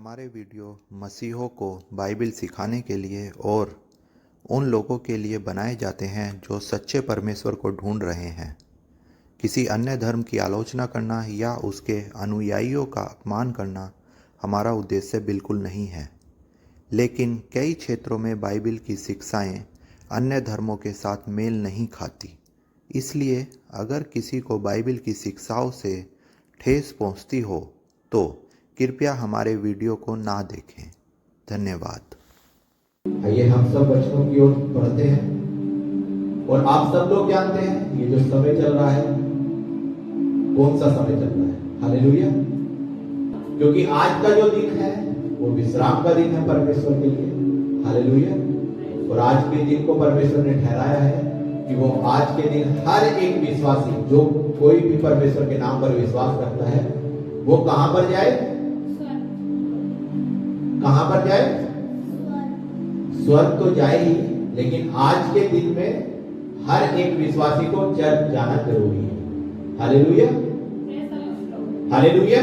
हमारे वीडियो मसीहों को बाइबिल सिखाने के लिए और उन लोगों के लिए बनाए जाते हैं जो सच्चे परमेश्वर को ढूंढ रहे हैं। किसी अन्य धर्म की आलोचना करना या उसके अनुयायियों का अपमान करना हमारा उद्देश्य बिल्कुल नहीं है, लेकिन कई क्षेत्रों में बाइबिल की शिक्षाएं अन्य धर्मों के साथ मेल नहीं खाती। इसलिए अगर किसी को बाइबिल की शिक्षाओं से ठेस पहुंचती हो तो कृपया हमारे वीडियो को ना देखें। धन्यवाद। आइए हम सब वचनों की ओर पढ़ते हैं। और आप सब लोग जानते हैं ये जो समय चल रहा है, कौन सा समय चल रहा है? हालेलुया। क्योंकि आज का जो दिन है वो विश्राम का दिन है परमेश्वर के लिए। हालेलुया। और आज के दिन को परमेश्वर ने ठहराया है कि वो आज के दिन हर एक विश्वासी जो कोई भी परमेश्वर के नाम पर विश्वास रखता है वो कहां पर जाए? कहां पर जाए? स्वर्ग तो जाए ही, लेकिन आज के दिन में हर एक विश्वासी को चर्च जाना जरूरी है। Hallelujah, hallelujah.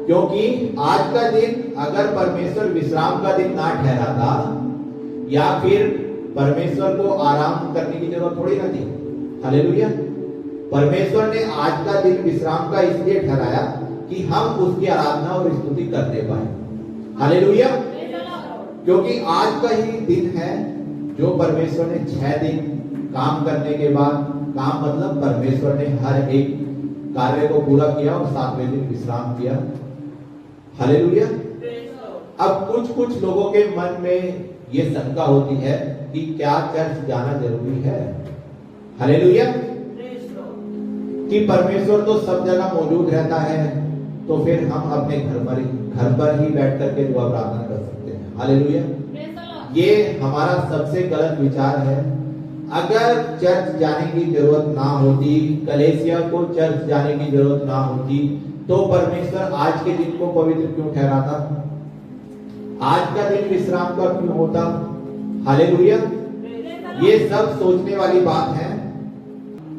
क्योंकि आज का दिन अगर परमेश्वर विश्राम का दिन ना ठहराता या फिर परमेश्वर को आराम करने की जरूरत थोड़ी ना थी। हालेलुया। परमेश्वर ने आज का दिन विश्राम का इसलिए ठहराया कि हम उसकी आराधना और स्तुति करते पाए। हालेलुया। क्योंकि आज का ही दिन है जो परमेश्वर ने 6 दिन काम करने के बाद, काम मतलब परमेश्वर ने हर एक कार्य को पूरा किया और 7वें दिन विश्राम किया। हालेलुया। अब कुछ लोगों के मन में ये शंका होती है कि क्या चर्च जाना जरूरी है? हालेलुया। कि परमेश्वर तो सब जगह मौजूद रहता है, तो फिर हम अपने घर पर ही बैठ करके दुआ प्रार्थना कर सकते हैं। हालेलुया। ये हमारा सबसे गलत विचार है। अगर चर्च जाने की जरूरत ना होती, कलीसिया को चर्च जाने की जरूरत ना होती, तो परमेश्वर आज के दिन को पवित्र क्यों ठहराता? आज का दिन विश्राम का क्यों होता? हालेलुया। ये सब सोचने वाली बात है,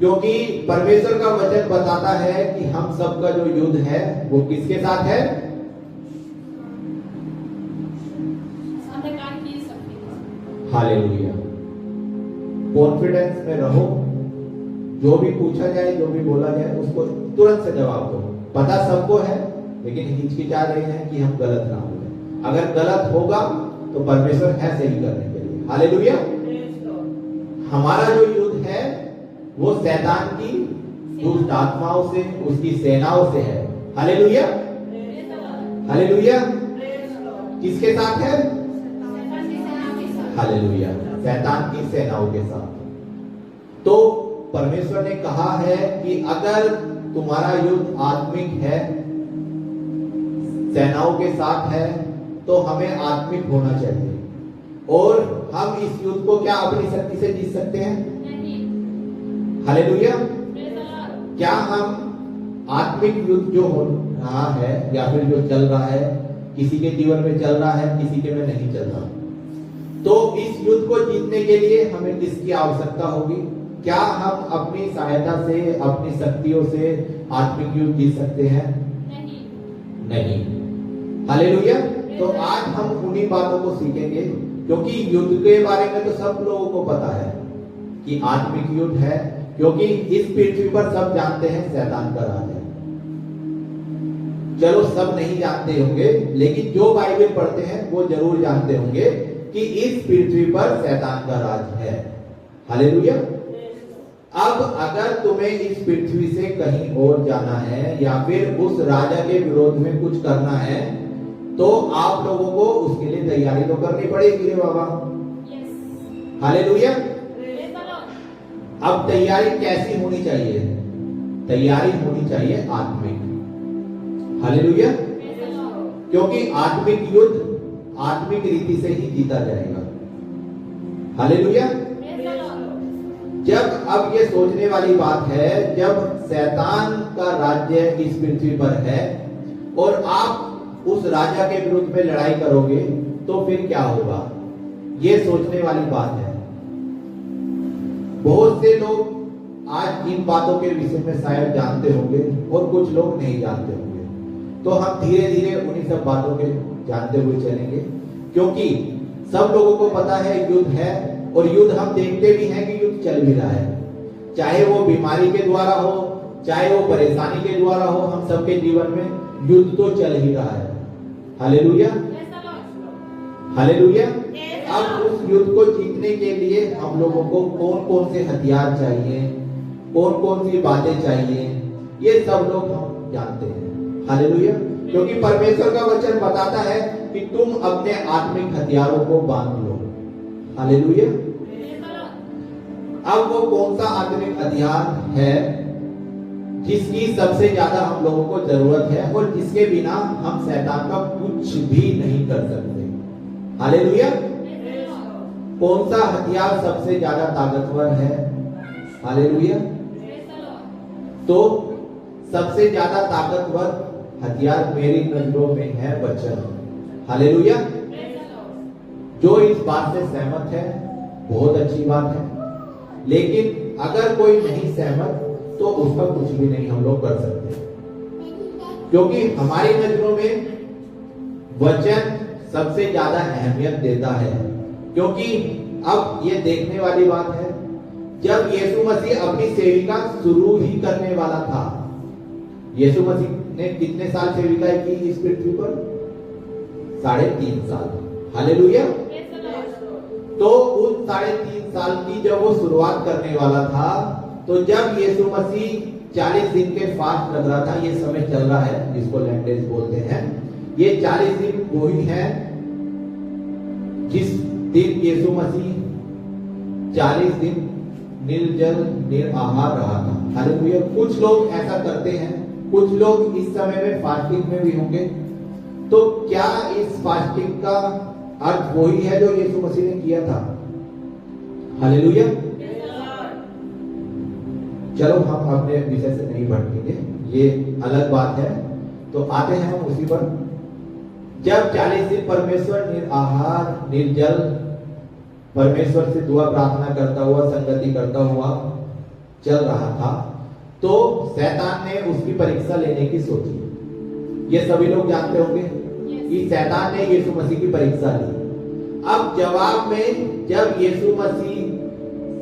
क्योंकि परमेश्वर का वचन बताता है कि हम सबका जो युद्ध है वो किसके साथ है? हालेलुया। कॉन्फिडेंस में रहो। जो भी पूछा जाए, जो भी बोला जाए, उसको तुरंत से जवाब दो। पता सबको है, लेकिन हिचकिचा रहे हैं कि हम गलत ना हो जाए। अगर गलत होगा तो परमेश्वर है सही करने के लिए। हालेलुया। हमारा जो युद्ध है वो शैतान की दुष्ट आत्माओं से, उसकी सेनाओं से है। Hallelujah, hallelujah. किसके साथ है? हालेलुया, शैतान की सेनाओं के साथ। तो परमेश्वर ने कहा है कि अगर तुम्हारा युद्ध आत्मिक है, सेनाओं के साथ है, तो हमें आत्मिक होना चाहिए। और हम इस युद्ध को क्या अपनी शक्ति से जीत सकते हैं? हालेलुया। क्या हम आत्मिक युद्ध जो हो रहा है या फिर जो चल रहा है, किसी के जीवन में चल रहा है, किसी के में नहीं चल रहा, तो इस युद्ध को जीतने के लिए हमें किसकी आवश्यकता होगी? क्या हम अपनी सहायता से, अपनी शक्तियों से आत्मिक युद्ध जीत सकते हैं? नहीं। हालेलुया। तो आज हम उन्हीं बातों को सीखेंगे, क्योंकि युद्ध के बारे में तो सब लोगों को पता है कि आत्मिक युद्ध है, क्योंकि इस पृथ्वी पर सब जानते हैं शैतान का राज है। चलो सब नहीं जानते होंगे, लेकिन जो बाइबल पढ़ते हैं वो जरूर जानते होंगे कि इस पृथ्वी पर शैतान का राज है। हालेलुया। अब अगर तुम्हें इस पृथ्वी से कहीं और जाना है या फिर उस राजा के विरोध में कुछ करना है, तो आप लोगों को उसके लिए तैयारी तो करनी पड़ेगी रे बाबा। हालेलुया। अब तैयारी कैसी होनी चाहिए? तैयारी होनी चाहिए आत्मिक। हालेलुया। क्योंकि आत्मिक युद्ध आत्मिक रीति से ही जीता जाएगा। हालेलुया। जब अब ये सोचने वाली बात है, जब शैतान का राज्य इस पृथ्वी पर है और आप उस राजा के विरुद्ध में लड़ाई करोगे, तो फिर क्या होगा? ये सोचने वाली बात है। बहुत से लोग आज इन बातों के विषय में शायद जानते होंगे और कुछ लोग नहीं जानते होंगे। तो हम धीरे धीरे उन्हीं सब बातों के जानते हुए चलेंगे, क्योंकि सब लोगों को पता है युद्ध है, और युद्ध हम देखते भी हैं कि युद्ध चल भी रहा है, चाहे वो बीमारी के द्वारा हो, चाहे वो परेशानी के द्वारा हो, हम सबके जीवन में युद्ध तो चल ही रहा है। Hallelujah, hallelujah. अब उस युद्ध को जीतने के लिए हम लोगों को कौन कौन से हथियार चाहिए, कौन कौन सी बातें चाहिए, ये सब लोग हम जानते हैं। हालेलुया, क्योंकि परमेश्वर का वचन बताता है कि तुम अपने आत्मिक हथियारों को बांध लो। हालेलुया। अब वो कौन सा आत्मिक हथियार है जिसकी सबसे ज्यादा हम लोगों को जरूरत है और जिसके बिना हम शैतान का कुछ भी नहीं कर सकते? हालेलुया। कौन सा हथियार सबसे ज्यादा ताकतवर है? हालेलुया। तो सबसे ज्यादा ताकतवर हथियार मेरी नजरों में है वचन। हालेलुया। जो इस बात से सहमत है बहुत अच्छी बात है, लेकिन अगर कोई नहीं सहमत तो उसका कुछ भी नहीं हम लोग कर सकते, क्योंकि हमारी नजरों में वचन सबसे ज्यादा अहमियत देता है। क्योंकि अब ये देखने वाली बात है, जब यीशु मसीह अपनी सेविका शुरू ही करने वाला था, यीशु मसीह ने कितने साल सेविका की इस पृथ्वी पर? 3.5 साल। हालेलुया। तो उन 3.5 साल की जब वो शुरुआत करने वाला था, तो जब यीशु मसीह 40 दिन के फास्ट लग रहा था, ये समय चल रहा है जिसको लेंटेज बोलते हैं, ये 40 दिन वही है जिस दिन यीशु मसीह 40 दिन निर्जल निराहार रहा था। हालेलुया। कुछ लोग ऐसा करते हैं, कुछ लोग इस समय में फास्टिंग में भी होंगे। तो क्या इस फास्टिंग का अर्थ वही है जो यीशु मसीह ने किया था? हालेलुया। चलो हम अपने विषय से नहीं भटकेंगे, ये अलग बात है। तो आते हैं हम उसी पर। जब 40 दिन परमेश्वर निराहार निर्जल परमेश्वर से दुआ प्रार्थना करता हुआ, संगति करता हुआ चल रहा था, तो शैतान ने उसकी परीक्षा लेने की सोची। ये सभी लोग जानते होंगे कि शैतान ने यीशु मसीह की परीक्षा ली। अब जवाब में जब यीशु मसीह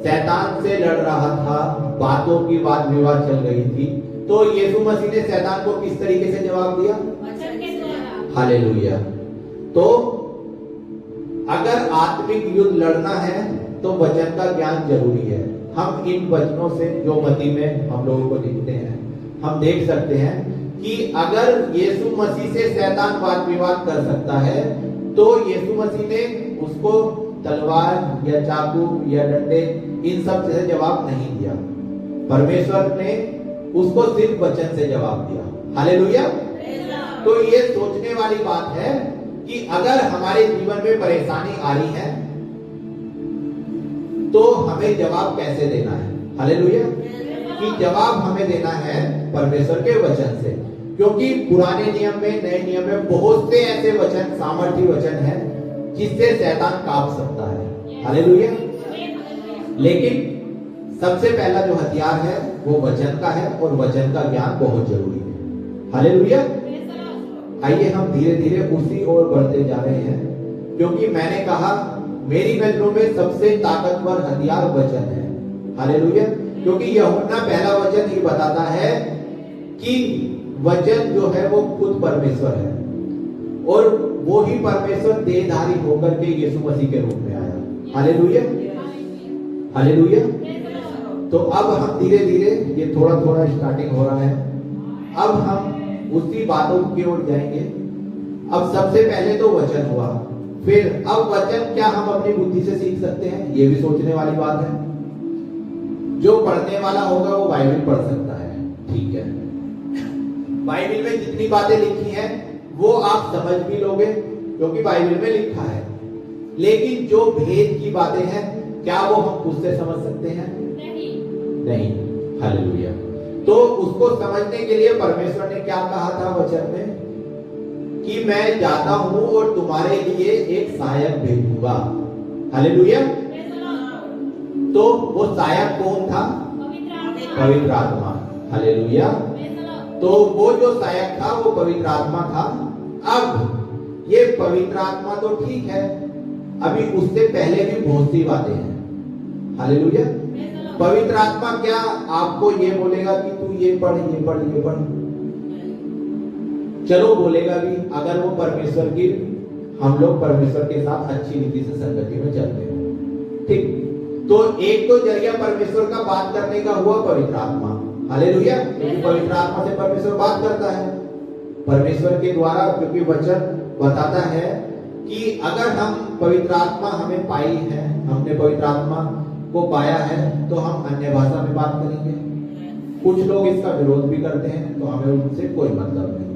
शैतान से लड़ रहा था, बातों की वाद विवाद चल रही थी, तो यीशु मसीह ने शैतान को किस तरीके से जवाब दिया? वचन के द्वारा। हालेलुया। तो अगर आत्मिक युद्ध लड़ना है तो वचन का ज्ञान जरूरी है। हम इन वचनों से जो मती में हम लोगों को दिखते हैं, हम देख सकते हैं कि अगर यीशु मसीह से शैतान वाद विवाद कर सकता है, तो यीशु मसीह ने उसको तलवार या चाकू या डंडे इन सब से जवाब नहीं दिया। परमेश्वर ने उसको सिर्फ वचन से जवाब दिया। हालेलुया। तो ये सोचने वाली बात है कि अगर हमारे जीवन में परेशानी आ रही है तो हमें जवाब कैसे देना है? हालेलुया। कि जवाब हमें देना है परमेश्वर के वचन से, क्योंकि पुराने नियम में, नए नियम में बहुत से ऐसे वचन, सामर्थी वचन है जिससे शैतान कांप सकता है। हालेलुया। लेकिन सबसे पहला जो हथियार है वो वचन का है, और वचन का ज्ञान बहुत जरूरी है। हालेलुया। आइए हम धीरे धीरे उसी ओर बढ़ते जा रहे हैं, क्योंकि मैंने कहा मेरी नजरों में सबसे ताकतवर हथियार वचन है। हालेलुया। क्योंकि यूहन्ना पहला वचन ही बताता है कि वचन जो है वो खुद परमेश्वर है, और वो ही परमेश्वर देहधारी होकर के यीशु मसीह के रूप में आया। हालेलुया। हालेलुया। तो अब हम धीरे धीरे, ये थोड़ा थोड़ा स्टार्टिंग हो रहा है, अब हम उसी बातों की ओर जाएंगे। अब सबसे पहले तो वचन हुआ, फिर अब वचन क्या हम अपनी बुद्धि से सीख सकते हैं? ये भी सोचने वाली बात है। जो पढ़ने वाला होगा वो बाइबल पढ़ सकता है, ठीक है। बाइबल में जितनी बातें लिखी हैं वो आप समझ भी लोगे, क्योंकि बाइबल में लिखा है। लेकिन जो भेद की बातें हैं, क्या वो हम खुद से समझ सकते हैं? नहीं। हालेलुया। तो उसको समझने के लिए परमेश्वर ने क्या कहा था वचन में? कि मैं जाता हूं और तुम्हारे लिए एक सहायक भेजूंगा। हालेलुया। तो वो सहायक कौन था? पवित्र आत्मा। हालेलुया। तो वो जो सहायक था वो पवित्र आत्मा था। अब ये पवित्र आत्मा तो ठीक है, अभी उससे पहले भी बहुत सी बातें हैं। हालेलुया। पवित्र आत्मा क्या आपको ये बोलेगा कि तू ये पढ़ ये पढ़ ये पढ़? चलो बोलेगा भी, अगर वो परमेश्वर की, हम लोग परमेश्वर के साथ अच्छी रीति से संगति में चलते हैं, ठीक। तो एक तो जरिया परमेश्वर का बात करने का हुआ पवित्र आत्मा। हालेलुया। क्योंकि पवित्र आत्मा से परमेश्वर बात करता है परमेश्वर के द्वारा, क्योंकि वचन बताता है कि अगर हम पवित्र आत्मा हमें पाई है, हमने पवित्र आत्मा को पाया है, तो हम अन्य भाषा में बात करेंगे। कुछ लोग इसका विरोध भी करते हैं, तो हमें उनसे कोई मतलब नहीं।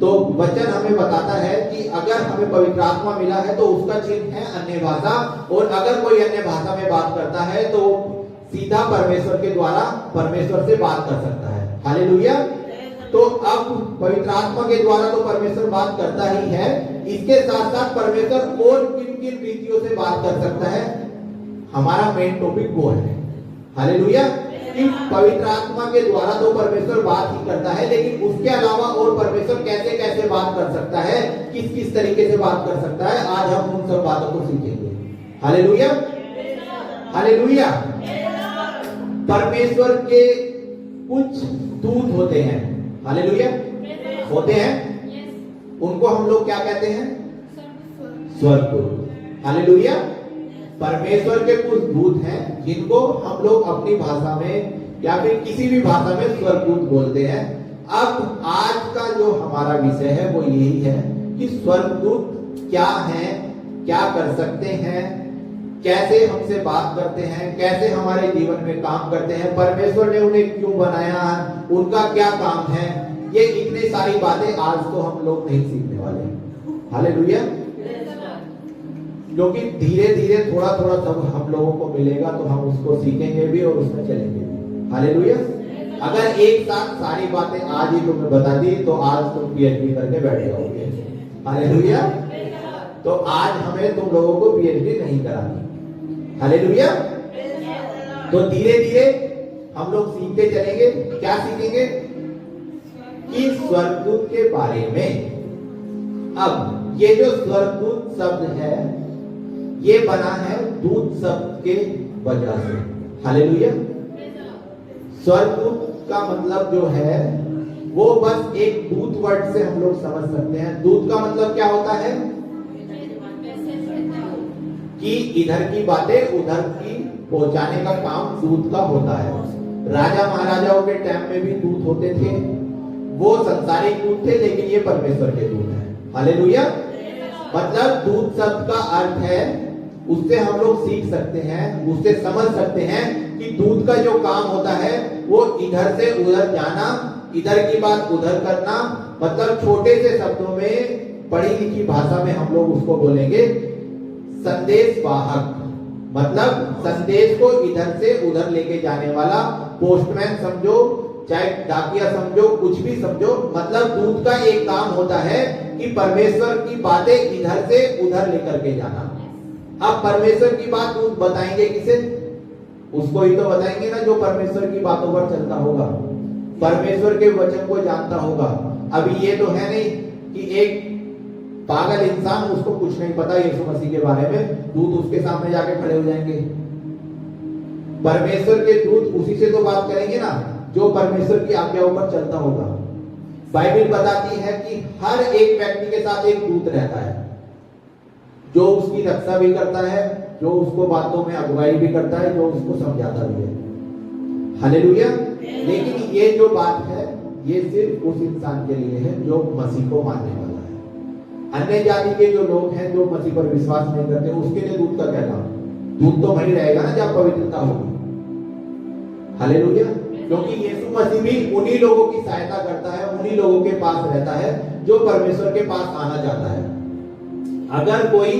तो वचन हमें बताता है कि अगर हमें पवित्र आत्मा मिला है तो उसका चिन्ह है अन्य भाषा, और अगर कोई अन्य भाषा में बात करता है तो सीधा परमेश्वर के द्वारा परमेश्वर से बात कर सकता है। हालेलुया। तो अब पवित्र आत्मा के द्वारा तो परमेश्वर बात करता ही है, इसके साथ साथ परमेश्वर और किन किन रीतियों से बात कर सकता है, हमारा मेन टॉपिक वो है। हालेलुया। कि पवित्र आत्मा के द्वारा तो परमेश्वर बात ही करता है, लेकिन उसके अलावा और परमेश्वर कैसे कैसे बात कर सकता है, किस किस तरीके से बात कर सकता है, आज हम उन सब बातों को सीखेंगे। हालेलुया। हालेलुया। परमेश्वर के कुछ दूत होते हैं। हालेलुया। होते हैं, उनको हम लोग क्या कहते हैं? स्वर्गदूत। हालेलुया। परमेश्वर के कुछ दूत हैं जिनको हम लोग अपनी भाषा में या फिर किसी भी भाषा में स्वर्गदूत बोलते हैं। अब आज का जो हमारा विषय है वो यही है कि स्वर्गदूत क्या हैं, क्या कर सकते हैं, कैसे हमसे बात करते हैं, कैसे हमारे जीवन में काम करते हैं, परमेश्वर ने उन्हें क्यों बनाया, उनका क्या काम है। ये इतनी सारी बातें आज तो हम लोग नहीं सीखने वाले। हालेलुया। क्योंकि धीरे धीरे थोड़ा थोड़ा सब हम लोगों को मिलेगा तो हम उसको सीखेंगे भी और उसमें चलेंगे भी। हालेलुया। अगर एक साथ सारी बातें आज ही तुम्हें बता दी तो आज तुम पीएचडी करके बैठ जाओगे। हालेलुया। तो आज हमें तुम लोगों को पीएचडी नहीं करानी। हालेलुया। तो धीरे धीरे हम लोग सीखते चलेंगे। क्या सीखेंगे? कि स्वर्गदूत के बारे में। अब ये जो स्वर्गदूत शब्द है ये बना है दूत शब्द के वजह से। हालेलुया। स्वर्गदूत का मतलब जो है वो बस एक दूत वर्ड से हम लोग समझ सकते हैं। दूत का मतलब क्या होता है? कि इधर की बातें उधर की पहुंचाने का काम दूत का होता है। राजा महाराजाओं के टाइम में भी दूत होते थे, वो संसारिक दूत थे, लेकिन ये परमेश्वर के दूत हैं। हालेलुया। मतलब दूत शब्द का अर्थ है, उससे हम लोग सीख सकते हैं, उससे समझ सकते हैं कि दूत का जो काम होता है वो इधर से उधर जाना, इधर की बात उधर करना। मतलब छोटे से शब्दों में, पढ़ी लिखी भाषा में हम लोग उसको बोलेंगे संदेश वाहक। मतलब संदेश को इधर से उधर लेके जाने वाला, पोस्टमैन समझो, चाहे डाकिया समझो, कुछ भी समझो। मतलब दूत का एक काम होता है कि परमेश्वर की बातें इधर से उधर लेकर के जाना। अब परमेश्वर की बात दूत बताएंगे किसे? उसको ही तो बताएंगे ना जो परमेश्वर की बातों पर चलता होगा, परमेश्वर के वचन को जानता होगा। अभी ये तो है नहीं कि एक पागल इंसान, उसको कुछ नहीं पता यीशु मसीह के बारे में, दूत उसके सामने जाके खड़े हो जाएंगे। परमेश्वर के दूत उसी से तो बात करेंगे ना जो परमेश्वर की आज्ञाओं पर चलता होगा। बाइबल बताती है कि हर एक व्यक्ति के साथ एक दूत रहता है जो उसकी रक्षा भी करता है, जो उसको बातों में अगुवाई भी करता है, जो उसको समझाता भी है। हालेलुया। लेकिन ये जो बात है ये सिर्फ उस इंसान के लिए है जो मसीह को मानने वाला है। अन्य जाति के जो लोग हैं जो मसीह पर विश्वास नहीं करते, उसके लिए दूत का क्या काम? दूत तो वही रहेगा ना जब पवित्रता होगी। हालेलुया। क्योंकि यीशु मसीह भी उन्हीं लोगों की सहायता करता है, उन्हीं लोगों के पास रहता है जो परमेश्वर के पास आना चाहता है। अगर कोई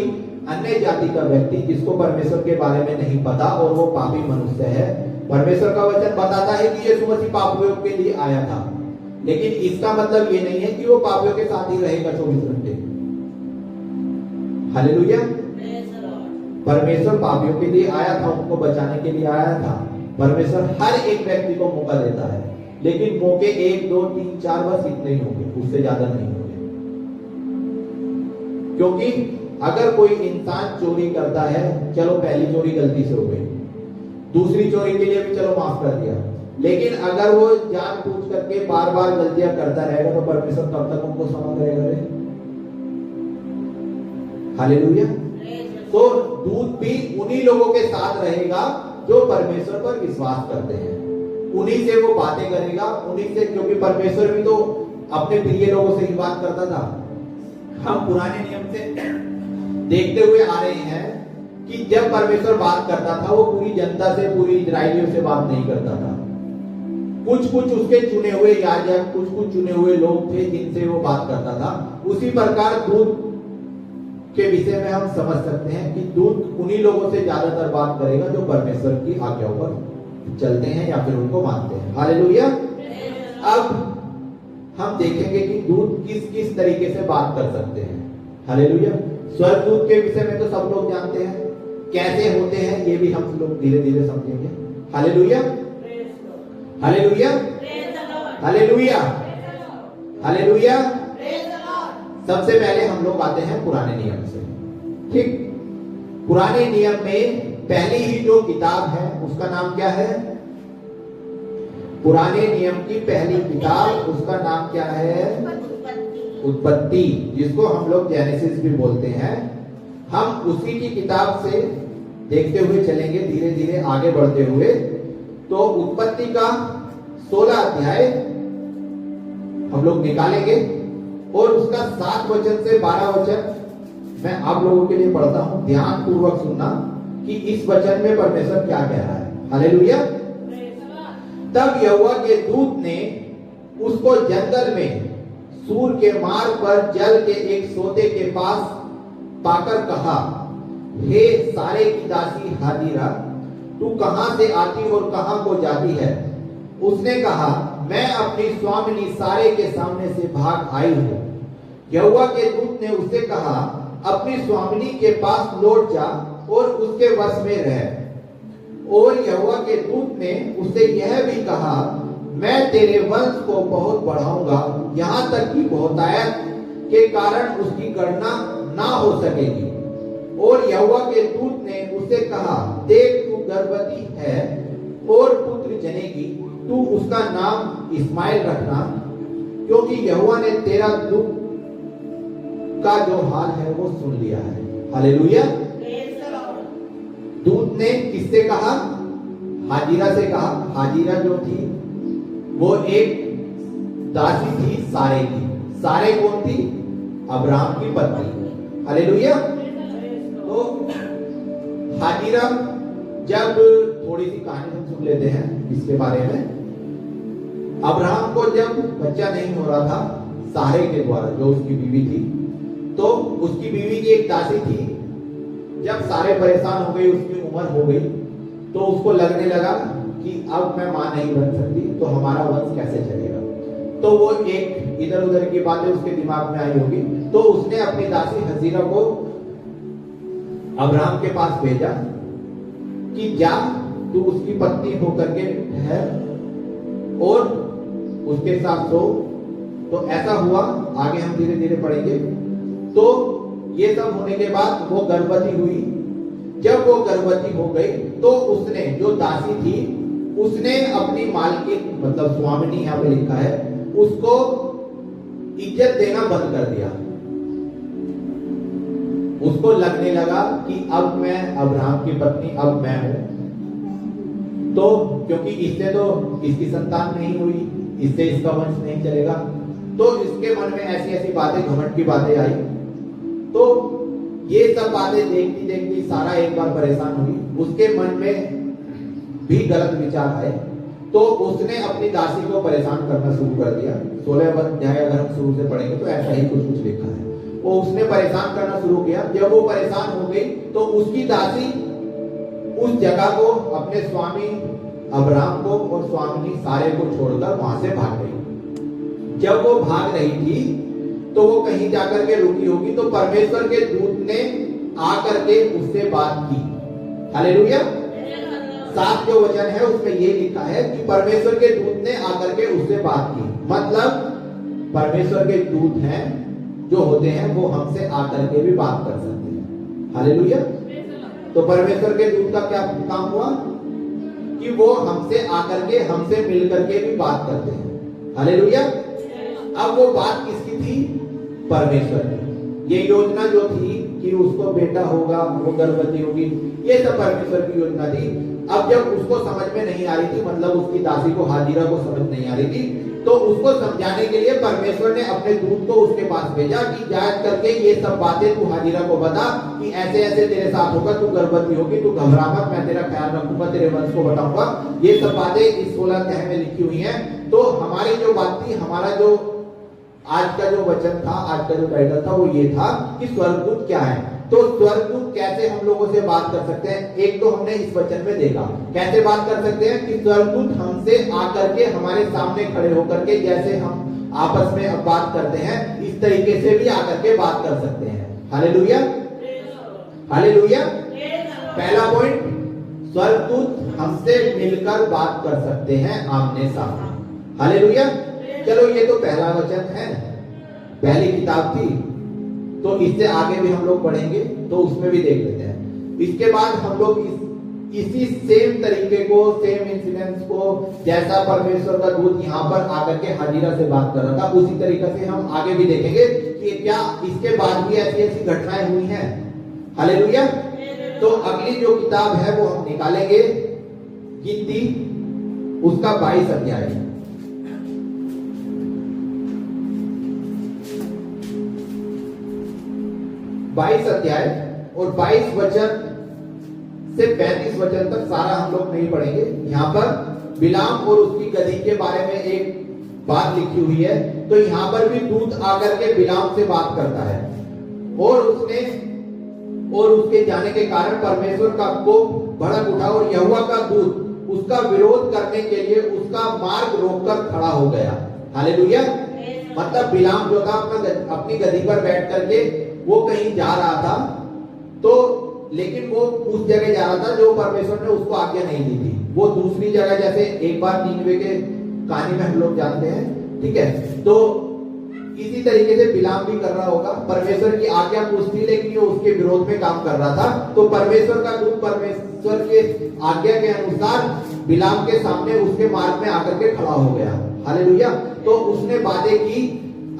अन्य जाति का व्यक्ति जिसको परमेश्वर के बारे में नहीं पता और वो पापी मनुष्य है, परमेश्वर का वचन बताता है कि यीशु मसीह पापियों के लिए आया था, लेकिन इसका मतलब ये नहीं है कि वो पापियों के साथ ही रहेगा 24 घंटे। हालेलुया। परमेश्वर पापियों के लिए आया था, उनको बचाने के लिए आया था। परमेश्वर हर एक व्यक्ति को मौका देता है। लेकिन मौके 1 2 3 4 बस इतने ही होंगे, उससे ज्यादा नहीं होंगे। क्योंकि अगर कोई इंसान चोरी करता है, चलो पहली चोरी गलती से हो गई, दूसरी चोरी के लिए भी चलो माफ कर दिया, लेकिन अगर वो जानबूझ करके बार बार गलतियां करता रहेगा तो परमेश्वर कब तक उनको क्षमा करेगा रे? हालेलुया। तो दूत भी उन्हीं लोगों के साथ रहेगा जो परमेश्वर पर विश्वास करते हैं, उन्हीं से वो बातें करेगा, उन्हीं से, क्योंकि परमेश्वर भी तो अपने प्रिय लोगों से ही बात करता था। हम पुराने नियम से देखते हुए आ रहे हैं कि जब परमेश्वर बात करता था वो पूरी जनता से, पूरी इजराइलियों से बात नहीं करता था। कुछ कुछ उसके चुने हुए याजक, कुछ कुछ चुने हुए लोग थे जिनसे वो बात करता था। उसी प्रकार दूत के विषय में हम समझ सकते हैं कि दूत उन्हीं लोगों से ज्यादातर बात करेगा जो परमेश्वर की आज्ञाओं पर चलते हैं या फिर उनको मानते हैं। हालेलुया। अब हम देखेंगे कि दूत किस किस तरीके से बात कर सकते हैं। हालेलुया। स्वर्गदूत के विषय में तो सब लोग जानते हैं, कैसे होते हैं ये भी हम लोग धीरे धीरे समझेंगे। Hallelujah, hallelujah, hallelujah, hallelujah. सबसे पहले हम लोग आते हैं पुराने नियम से। ठीक, पुराने नियम में पहली ही जो किताब है उसका नाम क्या है? पुराने नियम की पहली किताब, उसका नाम क्या है? उत्पत्ति, जिसको हम लोग जेनेसिस भी बोलते हैं। हम उसी की किताब से देखते हुए चलेंगे धीरे धीरे आगे बढ़ते हुए। तो उत्पत्ति का 16 अध्याय हम लोग निकालेंगे और उसका 7 वचन से 12 वचन मैं आप लोगों के लिए पढ़ता हूं। ध्यान पूर्वक सुनना कि इस वचन में परमेश्वर क्या कह रहा है। हालेलुया। तब यहोवा के दूत ने उसको जंगल में सूर के मार्ग पर जल के एक सोते के पास पाकर कहा, हे सारे की दासी हाजिरा, तू कहां से आती और कहां को जाती है? उसने कहा, मैं अपनी स्वामिनी सारे के सामने से भाग आई हूं। यहोवा के दूत ने उससे कहा, अपनी स्वामिनी के पास लौट जा और उसके वश में रह। और यहोवा के दूत ने उससे यह भी कहा, मैं तेरे वंश को बहुत बढ़ाऊंगा, यहां तक कि बहुतायत के कारण उसकी गणना ना हो सकेगी। और यहोवा के दूत ने उससे कहा, देख तू गर्भवती है और पुत्र जनेगी, तू उसका नाम इस्माइल रखना, क्योंकि यहोवा ने तेरा दुख का जो हाल है वो सुन लिया है। हालेलुया। दूत ने किससे कहा? हाजिरा से कहा। हाजिरा जो थी वो एक दासी थी सारे की। सारे कौन थी? अब्राहम की पत्नी। हालेलुया। तो हाजिरा, जब थोड़ी सी कहानी हम सुन लेते हैं इसके बारे में। अब्राहम को जब बच्चा नहीं हो रहा था सारे के द्वारा, जो उसकी बीवी थी, तो उसकी बीवी की एक दासी थी। जब सारे परेशान हो गई, उसकी उम्र हो गई, तो उसको लगने लगा कि अब मैं मां नहीं बन सकती, तो हमारा वंश कैसे चलेगा। तो वो एक इधर उधर की बातें उसके दिमाग में आई होगी। तो उसने अपनी दासी हजीरा को अब्राहम के पास भेजा कि जा, तू उसकी पत्नी होकर के है और उसके साथ सो। तो ऐसा हुआ, आगे हम धीरे धीरे पढ़ेंगे। तो ये सब होने के बाद वो गर्भवती हुई। जब वो गर्भवती हो गई तो उसने, जो दासी थी, उसने अपनी मालकिन, मतलब स्वामिनी यहां पे लिखा है, उसको इज्जत देना बंद कर दिया। उसको लगने लगा कि अब मैं अब्राहम की पत्नी, अब मैं हूं। तो क्योंकि इससे तो इसकी संतान नहीं हुई, इससे इसका वंश नहीं चलेगा, तो इसके मन में ऐसी ऐसी बातें, घमंड की बातें आई। तो ये सब बातें देखती देखती सारा एक बार परेशान हुई। उसके मन में भी गलत विचार आए, तो उसने अपनी दासी को परेशान करना शुरू कर दिया। 16 अध्याय अगर हम शुरू से पढ़ेंगे तो ऐसा ही कुछ कुछ लिखा है। वो उसने परेशान करना शुरू किया। जब वो परेशान हो गई तो उसकी दासी उस जगह को, अपने स्वामी अब्राहम को और स्वामिनी सारे को छोड़कर वहां से भाग गई। जब वो भाग रही थी तो वो कहीं जाकर के रुकी होगी, तो परमेश्वर के दूत ने आकर के उससे बात की। हालेलुया। 7 जो वचन है उसमें ये लिखा है कि परमेश्वर के दूत ने आकर के उससे बात की। मतलब परमेश्वर के दूत हैं जो होते हैं वो हमसे आकर के भी बात कर सकते हैं। हालेलुया। तो परमेश्वर के दूत का क्या काम हुआ कि वो हमसे आकर के हमसे मिल करके भी बात करते हैं। हालेलुया। अब वो बात किसकी थी? परमेश्वर की। ये योजना जो थी कि उसको बेटा होगा, वो गर्भवती होगी, ये सब परमेश्वर की योजना थी। अब जब उसको समझ में नहीं आ रही थी, मतलब उसकी दासी को हाजिरा को समझ नहीं आ रही थी, तो उसको समझाने के लिए परमेश्वर ने अपने दूत को उसके पास भेजा कि जांच करके ये सब बातें तू हाजिरा को बता कि ऐसे ऐसे तेरे साथ होगा, तू गर्भवती होगी, तू घबरा मत, मैं तेरा ख्याल रखूंगा, तेरे वंश को बताऊंगा। ये सब बातें इस 16 अध्याय में लिखी हुई हैं। तो हमारी जो बात थी, हमारा जो आज का जो वचन था, आज का जो टाइटल था वो ये था कि स्वर्गदूत क्या है। तो स्वर्गदूत कैसे हम लोगों से बात कर सकते हैं? एक तो हमने इस वचन में देखा कैसे बात कर सकते हैं कि स्वर्गदूत हमसे आकर के हमारे सामने खड़े होकर के, जैसे हम आपस में अब बात करते हैं, इस तरीके से भी आकर के बात कर सकते हैं। Hallelujah, hallelujah. पहला पॉइंट, स्वर्गदूत हमसे मिलकर बात कर सकते हैं आमने सामने। हालेलुया। चलो ये तो पहला वचन है, पहली किताब थी, तो इससे आगे भी हम लोग पढ़ेंगे तो उसमें भी देख लेते हैं। इसके बाद हम लोग इसी सेम तरीके को, सेम इंसिडेंट्स को, जैसा परमेश्वर का दूत यहाँ पर आकर के हाजिरा से बात कर रहा था, उसी तरीके से हम आगे भी देखेंगे कि क्या इसके बाद भी ऐसी ऐसी घटनाएं हुई हैं। हालेलुया। तो अगली जो किताब है वो हम निकालेंगे गिनती, उसका 22 अध्याय। 22 अध्याय और 22 वचन से 35 वचन तक सारा हम लोग नहीं पढ़ेंगे। यहाँ पर बिलाम और उसकी गधी के बारे में एक बात लिखी हुई है। तो यहाँ पर भी दूत आकर के बिलाम से बात करता है और उसके जाने के कारण परमेश्वर का कोप भड़क उठा और यहोवा का दूत उसका विरोध करने के लिए उसका मार्ग रोककर खड़ा हो गया। हालेलुया। मतलब बिलाम जो था अपनी गधी पर बैठ करके वो कहीं जा रहा था, तो लेकिन वो उस जगह जा रहा था जो परमेश्वर ने उसको आज्ञा नहीं दी थी। वो दूसरी जगह, जैसे एक बार नीनवे के कहानी में हम लोग जानते हैं, ठीक है। तो इसी तरीके से बिलाम भी कर रहा होगा, परमेश्वर की आज्ञा पूछ थी लेकिन वो उसके विरोध में काम कर रहा था। तो परमेश्वर का दूत परमेश्वर के आज्ञा के अनुसार बिलाम के सामने उसके मार्ग में आकर के खड़ा हो गया। हालेलुया। तो उसने बातें की।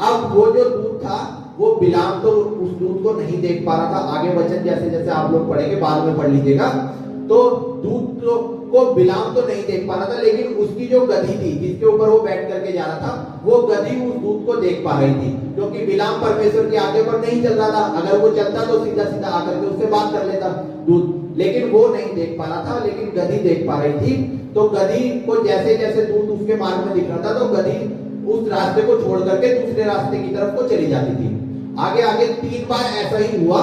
अब वो जो दूत था वो बिलाम तो उस दूत को नहीं देख पा रहा था। आगे वचन जैसे जैसे आप लोग पढ़ेंगे, बाद में पढ़ लीजिएगा। तो दूत को बिलाम तो नहीं देख पा रहा था, लेकिन उसकी जो गधी थी जिसके ऊपर वो बैठ करके जा रहा था, वो गधी उस दूत को देख पा रही थी, क्योंकि बिलाम परमेश्वर के आगे पर नहीं चल रहा था। अगर वो चलता तो सीधा सीधा आकर के उससे बात कर लेता दूत, लेकिन वो नहीं देख पा रहा था, लेकिन गधी देख पा रही थी। तो गधी को जैसे जैसे दूत उसके मार्ग में दिख रहा था, तो गधी उस रास्ते को छोड़ करके दूसरे रास्ते की तरफ को चली जाती थी। आगे आगे 3 बार ऐसा ही हुआ।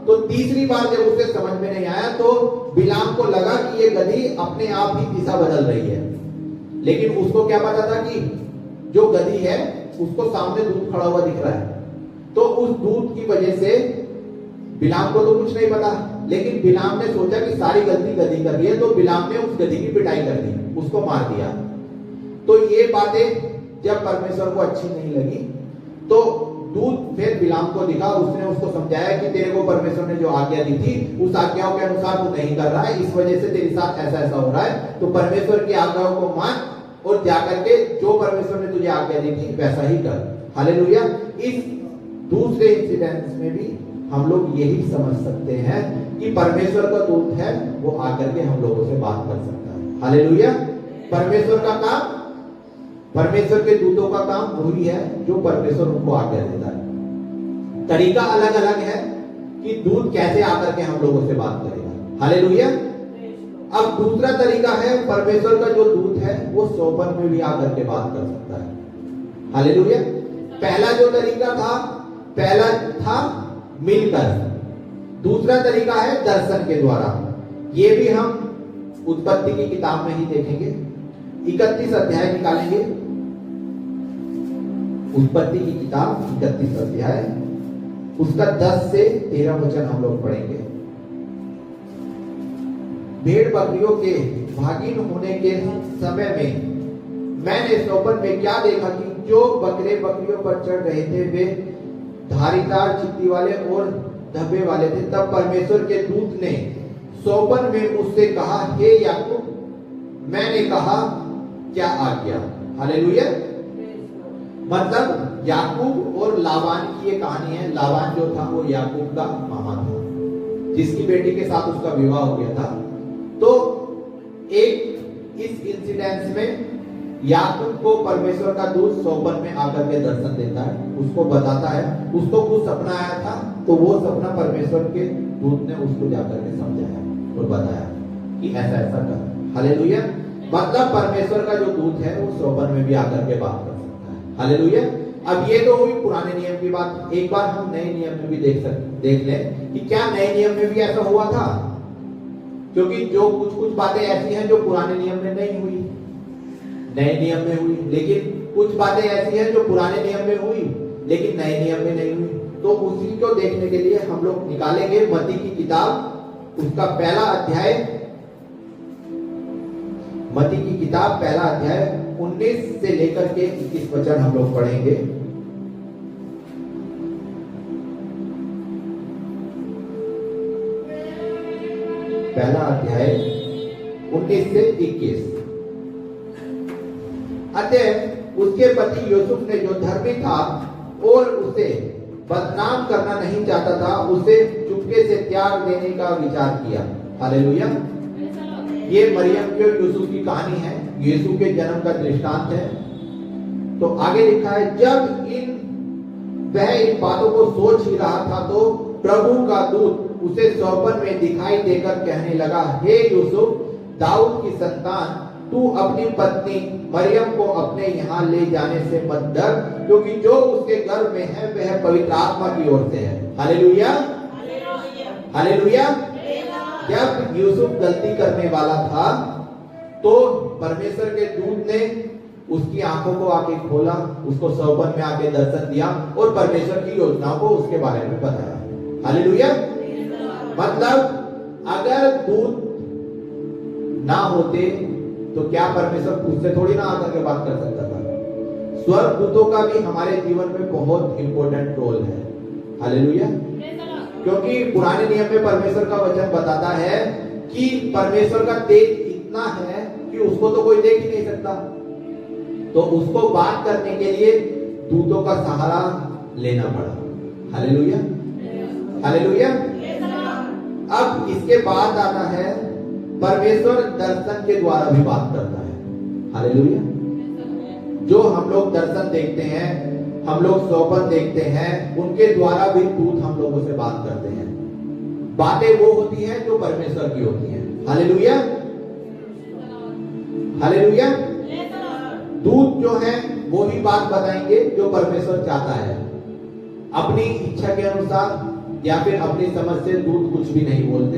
तो तीसरी बार जब उसे समझ में नहीं आया, तो बिलाम को लगा कि ये गधी अपने आप ही दिशा बदल रही है। लेकिन उसको क्या पता था कि जो गधी है उसको सामने दूत खड़ा हुआ दिख रहा है। तो उस दूत की वजह से बिलाम को तो कुछ नहीं पता, लेकिन बिलाम ने सोचा कि सारी गलती गधी कर रही है, तो बिलाम ने उस गधी की पिटाई कर दी, उसको मार दिया। तो ये बातें जब परमेश्वर को अच्छी नहीं लगी, तो दूत फिर बिलाम को दिखा, उसने उसको समझाया कि तेरे को परमेश्वर ने जो आज्ञा दी थी उस आज्ञाओं के अनुसार तू नहीं कर रहा है, इस वजह से तेरे साथ ऐसा ऐसा हो रहा है। तो परमेश्वर की आज्ञाओं को मान और जाकर के जो परमेश्वर ने तुझे आज्ञा दी थी वैसा ही कर। हालेलुया। इस दूसरे इंसिडेंट में भी हम लोग यही समझ सकते हैं कि परमेश्वर का दूत है, वो आकर के हम लोगों से बात कर सकता है। हालेलुया। परमेश्वर का काम, परमेश्वर के दूतों का काम वही है जो परमेश्वर उनको आज्ञा देता है। तरीका अलग अलग है कि दूत कैसे आकर के हम लोगों से बात करेगा। हालेलुया। अब दूसरा तरीका है, परमेश्वर का जो दूत है वो सोपन में भी आकर के बात कर सकता है। हालेलुया। पहला जो तरीका था, पहला था मिलकर, दूसरा तरीका है दर्शन के द्वारा। ये भी हम उत्पत्ति की किताब में ही देखेंगे। 31 अध्याय निकालेंगे, उत्पत्ति की किताब 31 अध्याय, उसका 10 से 13 वचन हम लोग पढ़ेंगे। भेड़ बकरियों के भागीन होने के समय में मैंने स्वप्न में क्या देखा कि जो बकरे बकरियों पर चढ़ रहे थे वे धारीदार चित्ती वाले और धब्बे वाले थे। तब परमेश्वर के दूत ने स्वप्न में मुझसे कहा, हे याकूब। मैंने कहा, क्या आज्ञा? हालेलुया। मतलब याकूब और लाबान की ये कहानी है। लाबान जो था वो याकूब का मामा था, जिसकी बेटी के साथ उसका विवाह हो गया था। तो एक इस इंसिडेंस में याकूब को परमेश्वर का दूत स्वप्न में आकर के दर्शन देता है, उसको बताता है। उसको कुछ सपना आया था, तो वो सपना परमेश्वर के दूत ने उसको जाकर के समझाया और बताया कि ऐसा ऐसा कर। हालेलुया। मतलब परमेश्वर का जो दूत है वो स्वप्न में भी आकर के बात कर सकता है। हालेलुया। अब ये तो हुई पुराने नियम की बात। एक बार हम नए नियम में भी देख लें कि क्या नए नियम में भी ऐसा हुआ था, क्योंकि जो कुछ बातें ऐसी हैं जो पुराने नियम में नहीं हुई, नए नियम में हुई। लेकिन कुछ बातें ऐसी हैं जो पुराने नियम में हुई लेकिन नए नियम में नहीं हुई। तो उसी को देखने के लिए हम लोग निकालेंगे मत्ती की किताब, उसका पहला अध्याय, मत्ती की किताब पहला अध्याय 19 से लेकर के 21 वचन हम लोग पढ़ेंगे। पहला अध्याय 19 से 21। अतः उसके पति यूसुफ ने, जो धर्मी था और उसे बदनाम करना नहीं चाहता था, उसे चुपके से त्याग देने का विचार किया। हालेलुया। ये मरियम के यूसुफ की कहानी है, यीशु के जन्म का दृष्टांत है। तो आगे लिखा है, जब वह इन बातों को सोच ही रहा था तो प्रभु का दूत उसे स्वप्न में दिखाई देकर कहने लगा, हे यूसुफ, दाऊद की संतान, तू अपनी पत्नी मरियम को अपने यहाँ ले जाने से मत डर, क्योंकि जो उसके गर्भ में है वह पवित्र आत्मा की ओर से है। हालेलुया। हालेलुया। जब यूसुफ गलती करने वाला था तो परमेश्वर के दूत ने उसकी आंखों को आके खोला, उसको स्वप्न में आके दर्शन दिया और परमेश्वर की योजनाओं को उसके बारे में बताया। हालेलुया। मतलब अगर दूत ना होते तो क्या परमेश्वर उससे थोड़ी ना आकर के बात कर सकता था। स्वर्गदूतों का भी हमारे जीवन में बहुत इंपॉर्टेंट रोल है। हालेलुया। क्योंकि पुराने नियम में परमेश्वर का वचन बताता है कि परमेश्वर का तेज इतना है कि उसको तो कोई देख ही नहीं सकता, तो उसको बात करने के लिए दूतों का सहारा लेना पड़ा। हालेलुया। हालेलुया। अब इसके बाद आता है परमेश्वर दर्शन के द्वारा भी बात करता है। हालेलुया। जो हम लोग दर्शन देखते हैं, हम लोग स्वप्न देखते हैं, उनके द्वारा भी दूत हम लोगों से बात करते हैं। बातें वो होती हैं जो परमेश्वर की होती हैं। हालेलुया। हालेलुया। दूत जो है वो ही बात बताएंगे जो परमेश्वर चाहता है। अपनी इच्छा के अनुसार या फिर अपनी समझ से दूत कुछ भी नहीं बोलते,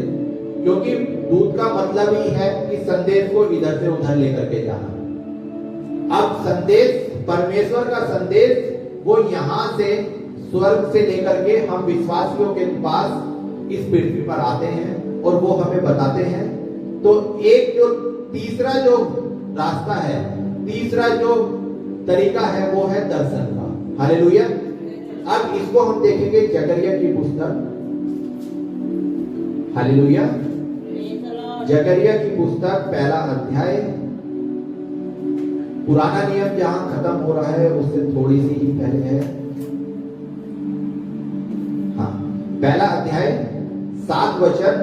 क्योंकि दूत का मतलब ही है कि संदेश को इधर से उधर लेकर के जाना। अब संदेश, परमेश्वर का संदेश वो यहां से स्वर्ग से लेकर के हम विश्वासियों के पास इस पृथ्वी पर आते हैं और वो हमें बताते हैं। तो एक जो तीसरा जो रास्ता है, तीसरा जो तरीका है वो है दर्शन का। हालेलुया। अब इसको हम देखेंगे जकरिया की पुस्तक। हालेलुया। जकरिया की पुस्तक पहला अध्याय। पुराना नियम जहां खत्म हो रहा है उससे थोड़ी सी ही पहले है। हाँ, पहला अध्याय 7 वचन।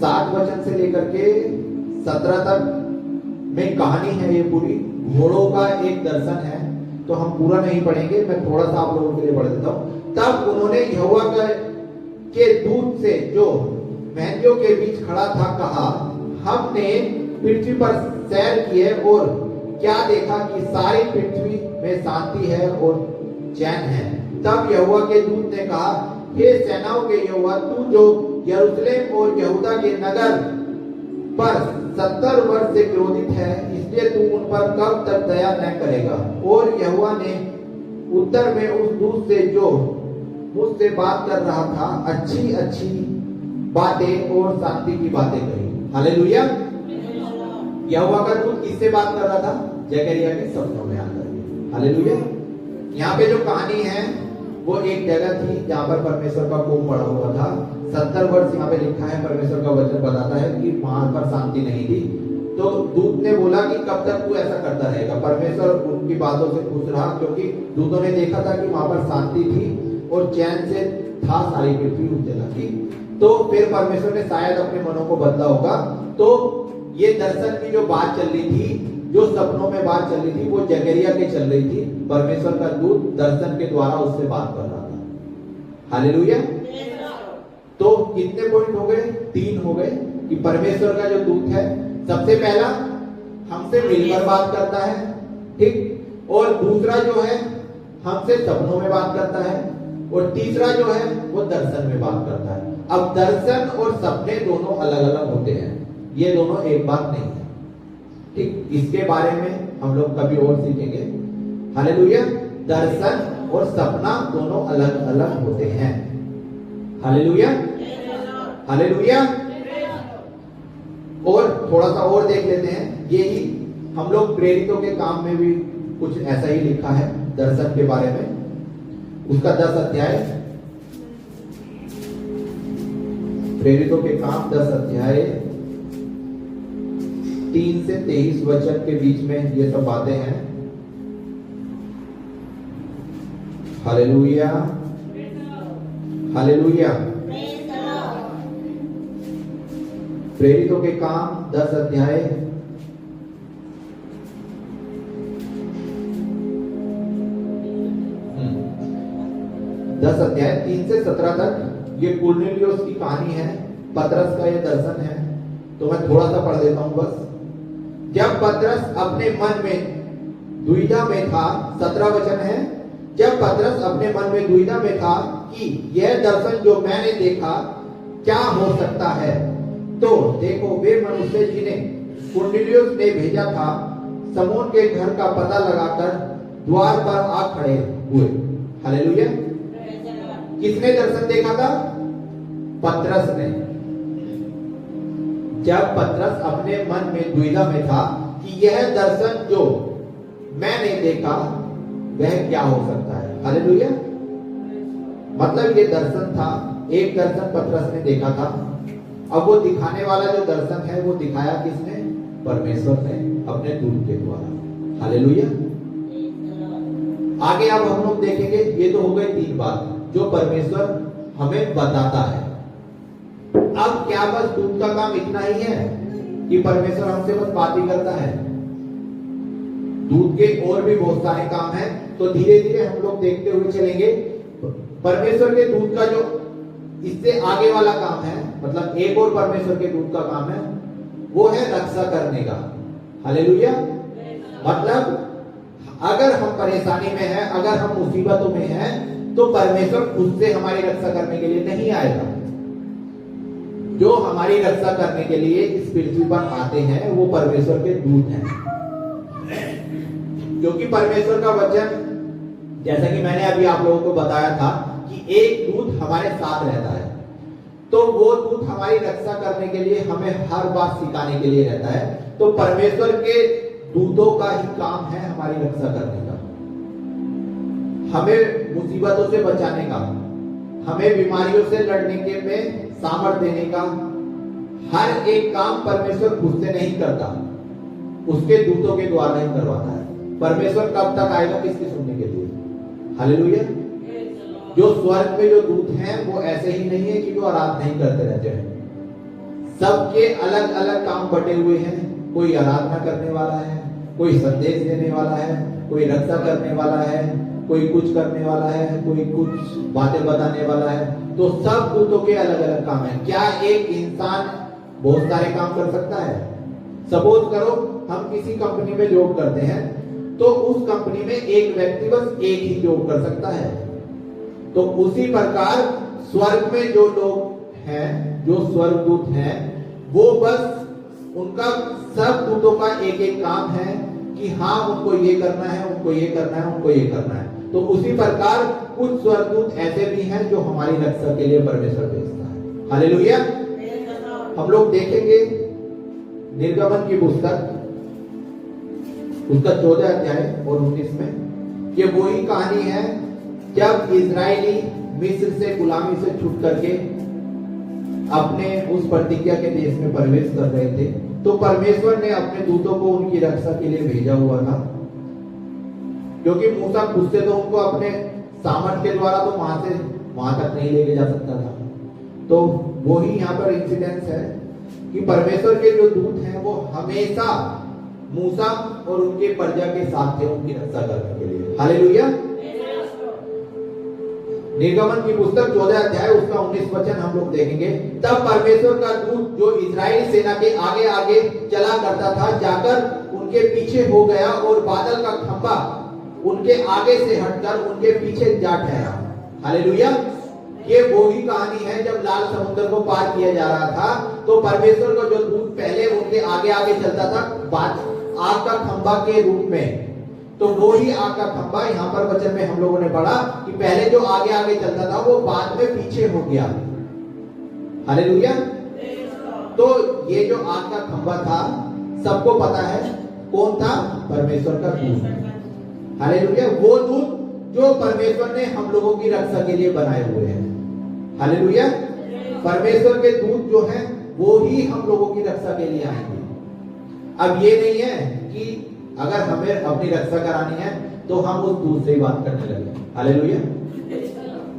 7 वचन से लेकर के 17 तक में कहानी है ये पूरी। घोड़ों का एक दर्शन है, तो हम पूरा नहीं पढ़ेंगे, मैं थोड़ा सा आप लोगों के लिए पढ़ देता हूं। तब उन्होंने यहोवा के दूत से जो मेंहदियों के बीच खड़ा था कहा, हमने पृथ्वी पर सैर की है और क्या देखा कि सारी पृथ्वी में शांति है और चैन है। तब यहोवा के दूत ने कहा, हे सेनाओं के यहोवा, तू जो यरूशलेम और यहूदा के नगर पर 70 वर्ष से क्रोधित है, इसलिए तू उन पर कब तक दया न करेगा। और यहोवा ने उत्तर में उस दूत से जो मुझसे बात कर रहा था, अच्छी अच्छी बातें और शांति की बातें कही। हालेलुया। यहोवा का दूत किससे बात कर रहा था? जकरिया के सपनों में आकर। हालेलुया। यहाँ पे जो कहानी है वो एक जगह थी जहां पर परमेश्वर का कोप पड़ा हुआ था। 70 वर्ष यहाँ पे लिखा है, परमेश्वर का वचन बताता है कि वहां पर शांति नहीं थी। तो दूत ने बोला कि कब तक तू ऐसा करता रहेगा? परमेश्वर उनकी बातों से खुश रहा, क्योंकि दूतों ने देखा था कि वहां पर शांति थी और चैन से था सारी पृथ्वी उस जगह की। तो फिर परमेश्वर ने शायद अपने मनों को बदला होगा। तो ये दर्शन की जो बात चल रही थी, जो सपनों में बात चल रही थी, वो जकरिया के चल रही थी। परमेश्वर का दूत दर्शन के द्वारा उससे बात कर रहा था। हालेलुया। तो कितने पॉइंट हो गए? 3 हो गए कि परमेश्वर का जो दूत है, सबसे पहला हमसे मिलकर बात करता है, ठीक, और दूसरा जो है हमसे सपनों में बात करता है, और तीसरा जो है वो दर्शन में बात करता है। अब दर्शन और सपने दोनों अलग अलग होते हैं, ये दोनों एक बात नहीं है, ठीक। इसके बारे में हम लोग कभी और सीखेंगे। हालेलुया। दर्शन और सपना दोनों अलग अलग होते हैं। हालेलुया। हालेलुया। और थोड़ा सा और देख लेते हैं। यही हम लोग प्रेरितों के काम में भी कुछ ऐसा ही लिखा है दर्शन के बारे में। उसका 10 अध्याय, प्रेरितों के काम 10 अध्याय 3 से 23 वचन के बीच में ये सब बातें हैं। हालेलुया। हालेलुया। प्रेरितों के काम 10 अध्याय 3 से 17 तक ये कुरनेलियुस की कहानी है। पतरस का ये दर्शन है, तो मैं थोड़ा सा पढ़ देता हूं बस। जब पतरस अपने मन में दुविधा में था, 17 वचन है। जब पतरस अपने मन में दुविधा में था कि यह दर्शन जो मैंने देखा क्या हो सकता है, तो देखो वे मनुष्य जिन्हें कुरनेलियुस ने भेजा था, शमौन के घर का पता लगाकर द्वार पर आ खड़े हुए। हालेलुया। किसने दर्शन देखा था? पतरस ने। जब पतरस अपने मन में दुविधा में था कि यह दर्शन जो मैंने देखा वह क्या हो सकता है। हालेलुया। मतलब ये दर्शन था, एक दर्शन पतरस ने देखा था। अब वो दिखाने वाला जो दर्शन है वो दिखाया किसने? परमेश्वर ने अपने दूत के द्वारा। हालेलुया। आगे अब हम लोग देखेंगे। ये तो हो गई 3 बात जो परमेश्वर हमें बताता है। अब क्या बस दूत का काम इतना ही है कि परमेश्वर हमसे बस बात ही करता है? दूत के और भी बहुत सारे काम हैं, तो धीरे धीरे हम लोग देखते हुए चलेंगे। परमेश्वर के दूत का जो इससे आगे वाला काम है, मतलब एक और परमेश्वर के दूत का काम है, वो है रक्षा करने का। हालेलुया। मतलब अगर हम परेशानी में हैं, अगर हम मुसीबतों में हैं, तो परमेश्वर खुद से हमारी रक्षा करने के लिए नहीं आएगा। जो हमारी रक्षा करने के लिए इस पृथ्वी पर आते हैं वो परमेश्वर के दूत हैं। क्योंकि परमेश्वर का वचन, जैसा कि मैंने अभी आप लोगों को बताया था कि एक दूत हमारे साथ रहता है, तो वो दूत हमारी रक्षा करने के लिए हमें हर बात सिखाने के लिए रहता है। तो परमेश्वर के दूतों का ही काम है हमारी रक्षा करने का, हमें मुसीबतों से बचाने का, हमें बीमारियों से लड़ने के में सामर्थ देने का। हर एक काम परमेश्वर खुद से नहीं करता, उसके दूतों के द्वारा ही करवाता है। परमेश्वर कब तक आएगा किसकी सुनने के लिए? हालेलुया। जो स्वर्ग में जो दूत हैं वो ऐसे ही नहीं है कि वो आराधना नहीं करते रहते हैं। सबके अलग अलग काम बटे हुए हैं। कोई आराधना करने वाला है, कोई संदेश देने वाला है, कोई रक्षा करने वाला है, कोई कुछ करने वाला है, कोई कुछ बातें बताने वाला है। तो सब दूतों के अलग अलग काम है। क्या एक इंसान बहुत सारे काम कर सकता है? सपोज करो हम किसी कंपनी में जॉब करते हैं, तो उस कंपनी में एक व्यक्ति बस एक ही जॉब कर सकता है। तो उसी प्रकार स्वर्ग में जो लोग हैं, जो स्वर्गदूत हैं, वो बस उनका सब दूतों का एक एक काम है कि हाँ उनको ये करना है, उनको ये करना है, उनको ये करना है। तो उसी प्रकार कुछ स्वर्गदूत ऐसे भी हैं जो हमारी रक्षा के लिए परमेश्वर भेजता है। हालेलुया। हम लोग देखेंगे निर्गमन की पुस्तक उसका 14 अध्याय और 19 में ये वही कहानी है जब इजरायली मिस्र से गुलामी से छूट करके अपने उस प्रतिज्ञा के देश में प्रवेश कर रहे थे, तो परमेश्वर ने अपने दूतों को उनकी रक्षा के लिए भेजा हुआ था, क्योंकि मूसा खुद से तो उनको अपने सामर्थ के द्वारा तो वहां तक नहीं लेके जा सकता था। तो वही यहाँ पर इंसिडेंस है कि परमेश्वर के जो दूत हैं वो हमेशा मूसा और उनके प्रजा के साथ थे उनकी रक्षा करने के लिए। हालेलुया। निर्गमन की पुस्तक 14 अध्याय उसका 19 वचन हम लोग देखेंगे। तब परमेश्वर का दूत जो इजराइल सेना के आगे आगे चला करता था जाकर उनके पीछे हो गया और बादल का खंभा उनके आगे से हटकर उनके पीछे जा ठहरा। हालेलुया। ये वही कहानी है जब लाल समुद्र को पार किया जा रहा था, तो परमेश्वर का जो दूत पहले उनके आगे आगे चलता था आग का खंभा के रूप में, तो वो ही आग का खंभा यहाँ पर वचन में हम लोगों ने पढ़ा कि पहले जो आगे आगे चलता था वो बाद में पीछे हो गया। हालेलुया। तो ये जो आग का खंभा था सबको पता है कौन था? परमेश्वर का दूत। हालेलुया। वो दूत जो परमेश्वर ने हम लोगों की रक्षा के लिए बनाए हुए हैं। हालेलुया। परमेश्वर के दूत जो हैं वो ही हम लोगों की रक्षा के लिए आएंगे। अब ये नहीं है कि अगर हमें अपनी रक्षा करानी है तो हम उस दूत से ही बात करने लगे। हालेलुया।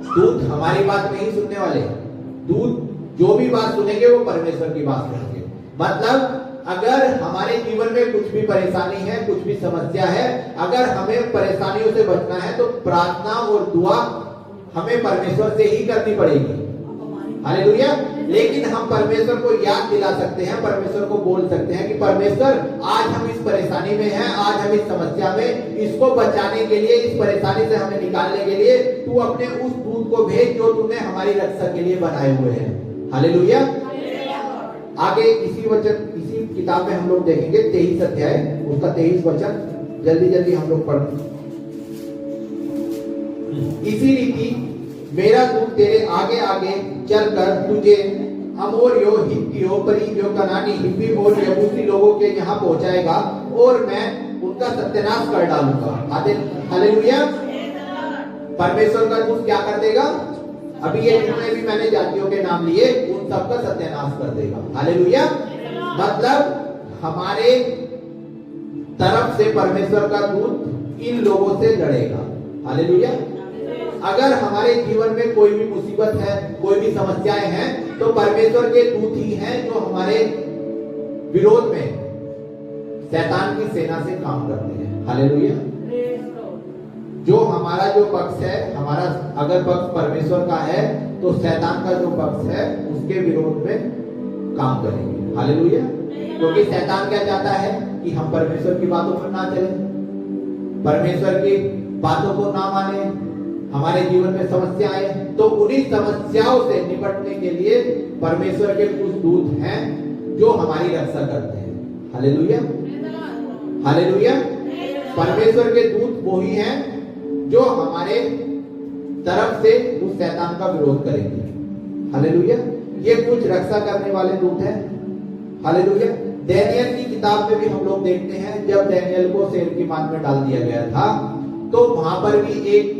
दूत हमारी बात नहीं सुनने वाले, दूत जो भी बात सुनेंगे वो परमेश्वर की बात सुनेंगे। मतलब अगर हमारे जीवन में कुछ भी परेशानी है, कुछ भी समस्या है, अगर हमें परेशानियों से बचना है तो प्रार्थना और दुआ हमें परमेश्वर से ही करनी पड़ेगी। हालेलुया। लेकिन हम परमेश्वर को याद दिला सकते हैं, परमेश्वर को बोल सकते हैं कि परमेश्वर आज हम इस परेशानी में हैं, आज हम इस समस्या में, इसको बचाने के लिए, इस परेशानी से हमें निकालने के लिए तू अपने उस दूत को भेज जो तूने हमारी रक्षा के लिए बनाए हुए हैं। हालेलुया। आगे इसी किताब में हम लोग देखेंगे 23 अध्याय उसका 23 वचन, जल्दी जल्दी हम लोग पढ़ें। इसी रीति मेरा दूत तेरे आगे आगे चलकर तुझे अमोरियो, हित्तियों, परिज्जियों, कनानी, हिब्बी और यबूसी लोगों के यहाँ पहुंचाएगा और मैं उनका सत्यानाश कर डालूंगा। हालेलुया। परमेश्वर का दूत क्या कर देगा? अभी ये जितने भी मैंने जातियों के नाम लिए उन सबका सत्यानाश कर देगा। हालेलुया। मतलब हमारे तरफ से परमेश्वर का दूत इन लोगों से लड़ेगा। हालेलुया। अगर हमारे जीवन में कोई भी मुसीबत है, कोई भी समस्याएं हैं, तो परमेश्वर के दूत ही हैं जो हमारे विरोध में शैतान की सेना से काम करते हैं। हालेलुया। जो हमारा जो पक्ष है, हमारा अगर पक्ष परमेश्वर का है तो शैतान का जो पक्ष है उसके विरोध में काम करेंगे। हालेलुया। क्योंकि शैतान क्या चाहता है कि हम परमेश्वर की बातों पर ना चलें, परमेश्वर की बातों को ना माने, हमारे जीवन में समस्या आए, तो उन्हीं समस्याओं से निपटने के लिए परमेश्वर के कुछ दूत हैं जो हमारी रक्षा करते हैं। हालेलुया। हालेलुया। परमेश्वर के दूत वही हैं जो हमारे तरफ से उस शैतान का विरोध करेंगे। हालेलुया। ये कुछ रक्षा करने वाले दूत हैं। हालेलुया। दानियेल की किताब में भी हम लोग देखते हैं जब दानियेल को शेर की मान में डाल दिया गया था तो वहां पर भी एक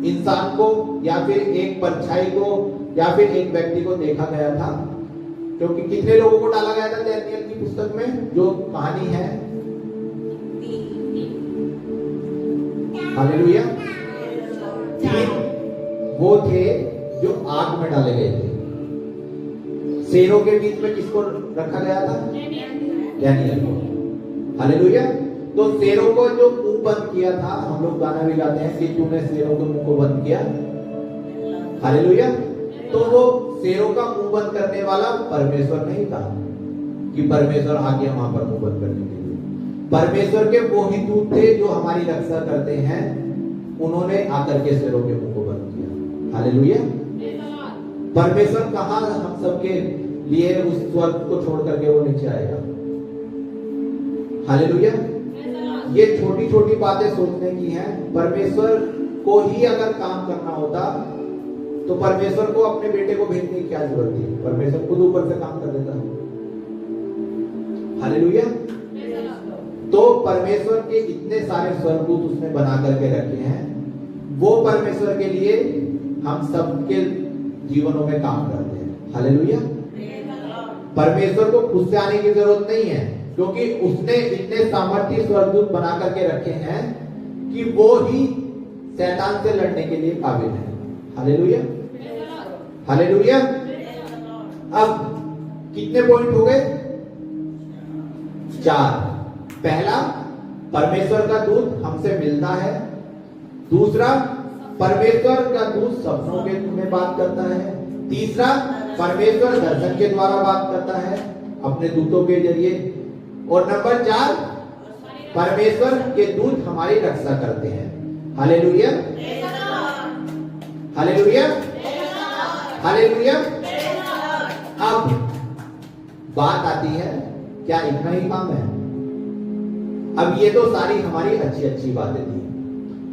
इंसान को या फिर एक परछाई को या फिर एक व्यक्ति को देखा गया था। क्योंकि कितने लोगों को डाला गया था दानियेल की पुस्तक में जो कहानी है? हालेलुया। 3 वो थे जो आग में डाले गए थे। शेरों के बीच में किसको रखा गया था? दानियेल को। हालेलुया। तो शेरों को जो मुंह बंद किया था, हम लोग गाना भी गाते हैं कि तूने शेरों के मुंह को बंद किया। हालेलुया। तो वो शेरों का मुंह बंद करने वाला परमेश्वर नहीं था कि परमेश्वर आ गया वहां पर मुंह बंद करने के लिए। परमेश्वर के वो ही दूत थे जो हमारी रक्षा करते हैं, उन्होंने आकर के शेरों के मुंह को बंद किया। हालेलुया। परमेश्वर कहां हम सबके लिए उस स्वर्ग को छोड़ करके वो नीचे आएगा? हालेलुया। ये छोटी छोटी बातें सोचने की हैं। परमेश्वर को ही अगर काम करना होता तो परमेश्वर को अपने बेटे को भेजने की क्या जरूरत थी? परमेश्वर खुद ऊपर से काम कर देता। हालेलुया। तो परमेश्वर के इतने सारे स्वर्गदूत उसने बना करके रखे हैं, वो परमेश्वर के लिए हम सबके जीवनों में काम करते हैं। हालेलुया। परमेश्वर को खुद से आने की जरूरत नहीं है, क्योंकि उसने इतने सामर्थ्य स्वर्गदूत बना करके रखे हैं कि वो ही शैतान से लड़ने के लिए काबिल है। हालेलुया। हालेलुया। अब कितने पॉइंट हो गए? 4। पहला, परमेश्वर का दूत हमसे मिलता है। दूसरा, परमेश्वर का दूत सपनों के में बात करता है। तीसरा, परमेश्वर दर्शन के द्वारा बात करता है अपने दूतों के जरिए। और नंबर 4, परमेश्वर के दूत हमारी रक्षा करते हैं। हालेलुया। हालेलुया। हालेलुया। अब बात आती है, क्या इतना ही काम है? अब ये तो सारी हमारी अच्छी अच्छी बातें थी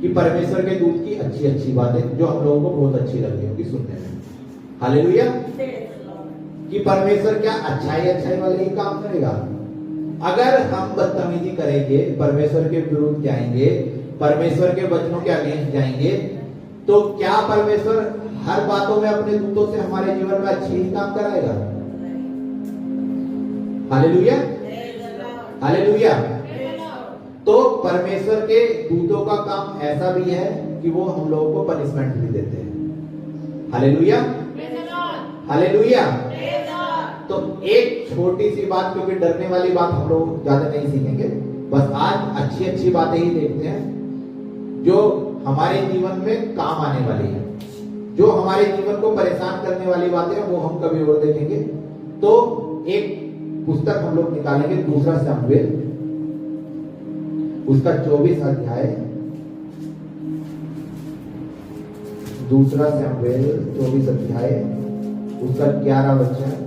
कि परमेश्वर के दूत की अच्छी अच्छी बातें जो हम लोगों को बहुत अच्छी लगी होगी सुनने में। हालेलुया। कि परमेश्वर क्या अच्छाई वाले ही काम करेगा? अगर हम बदतमीजी करेंगे, परमेश्वर के विरुद्ध जाएंगे, परमेश्वर के वचनों के अगेंस्ट जाएंगे, तो क्या परमेश्वर हर बातों में अपने दूतों से हमारे जीवन में अच्छी ही काम कराएगा? हालेलुया। हालेलुया। तो परमेश्वर के दूतों का काम ऐसा भी है कि वो हम लोगों को पनिशमेंट भी देते हैं। हालेलुया। हालेलुया। तो एक छोटी सी बात, क्योंकि डरने वाली बात हम लोग ज्यादा नहीं सीखेंगे, बस आज अच्छी अच्छी बातें ही देखते हैं जो हमारे जीवन में काम आने वाली है। जो हमारे जीवन को परेशान करने वाली बातें हैं वो हम कभी और देखेंगे। तो एक पुस्तक हम लोग निकालेंगे, दूसरा शमूएल, उसका 24 अध्याय, दूसरा शमूएल 24 अध्याय, उसका 11 वचन।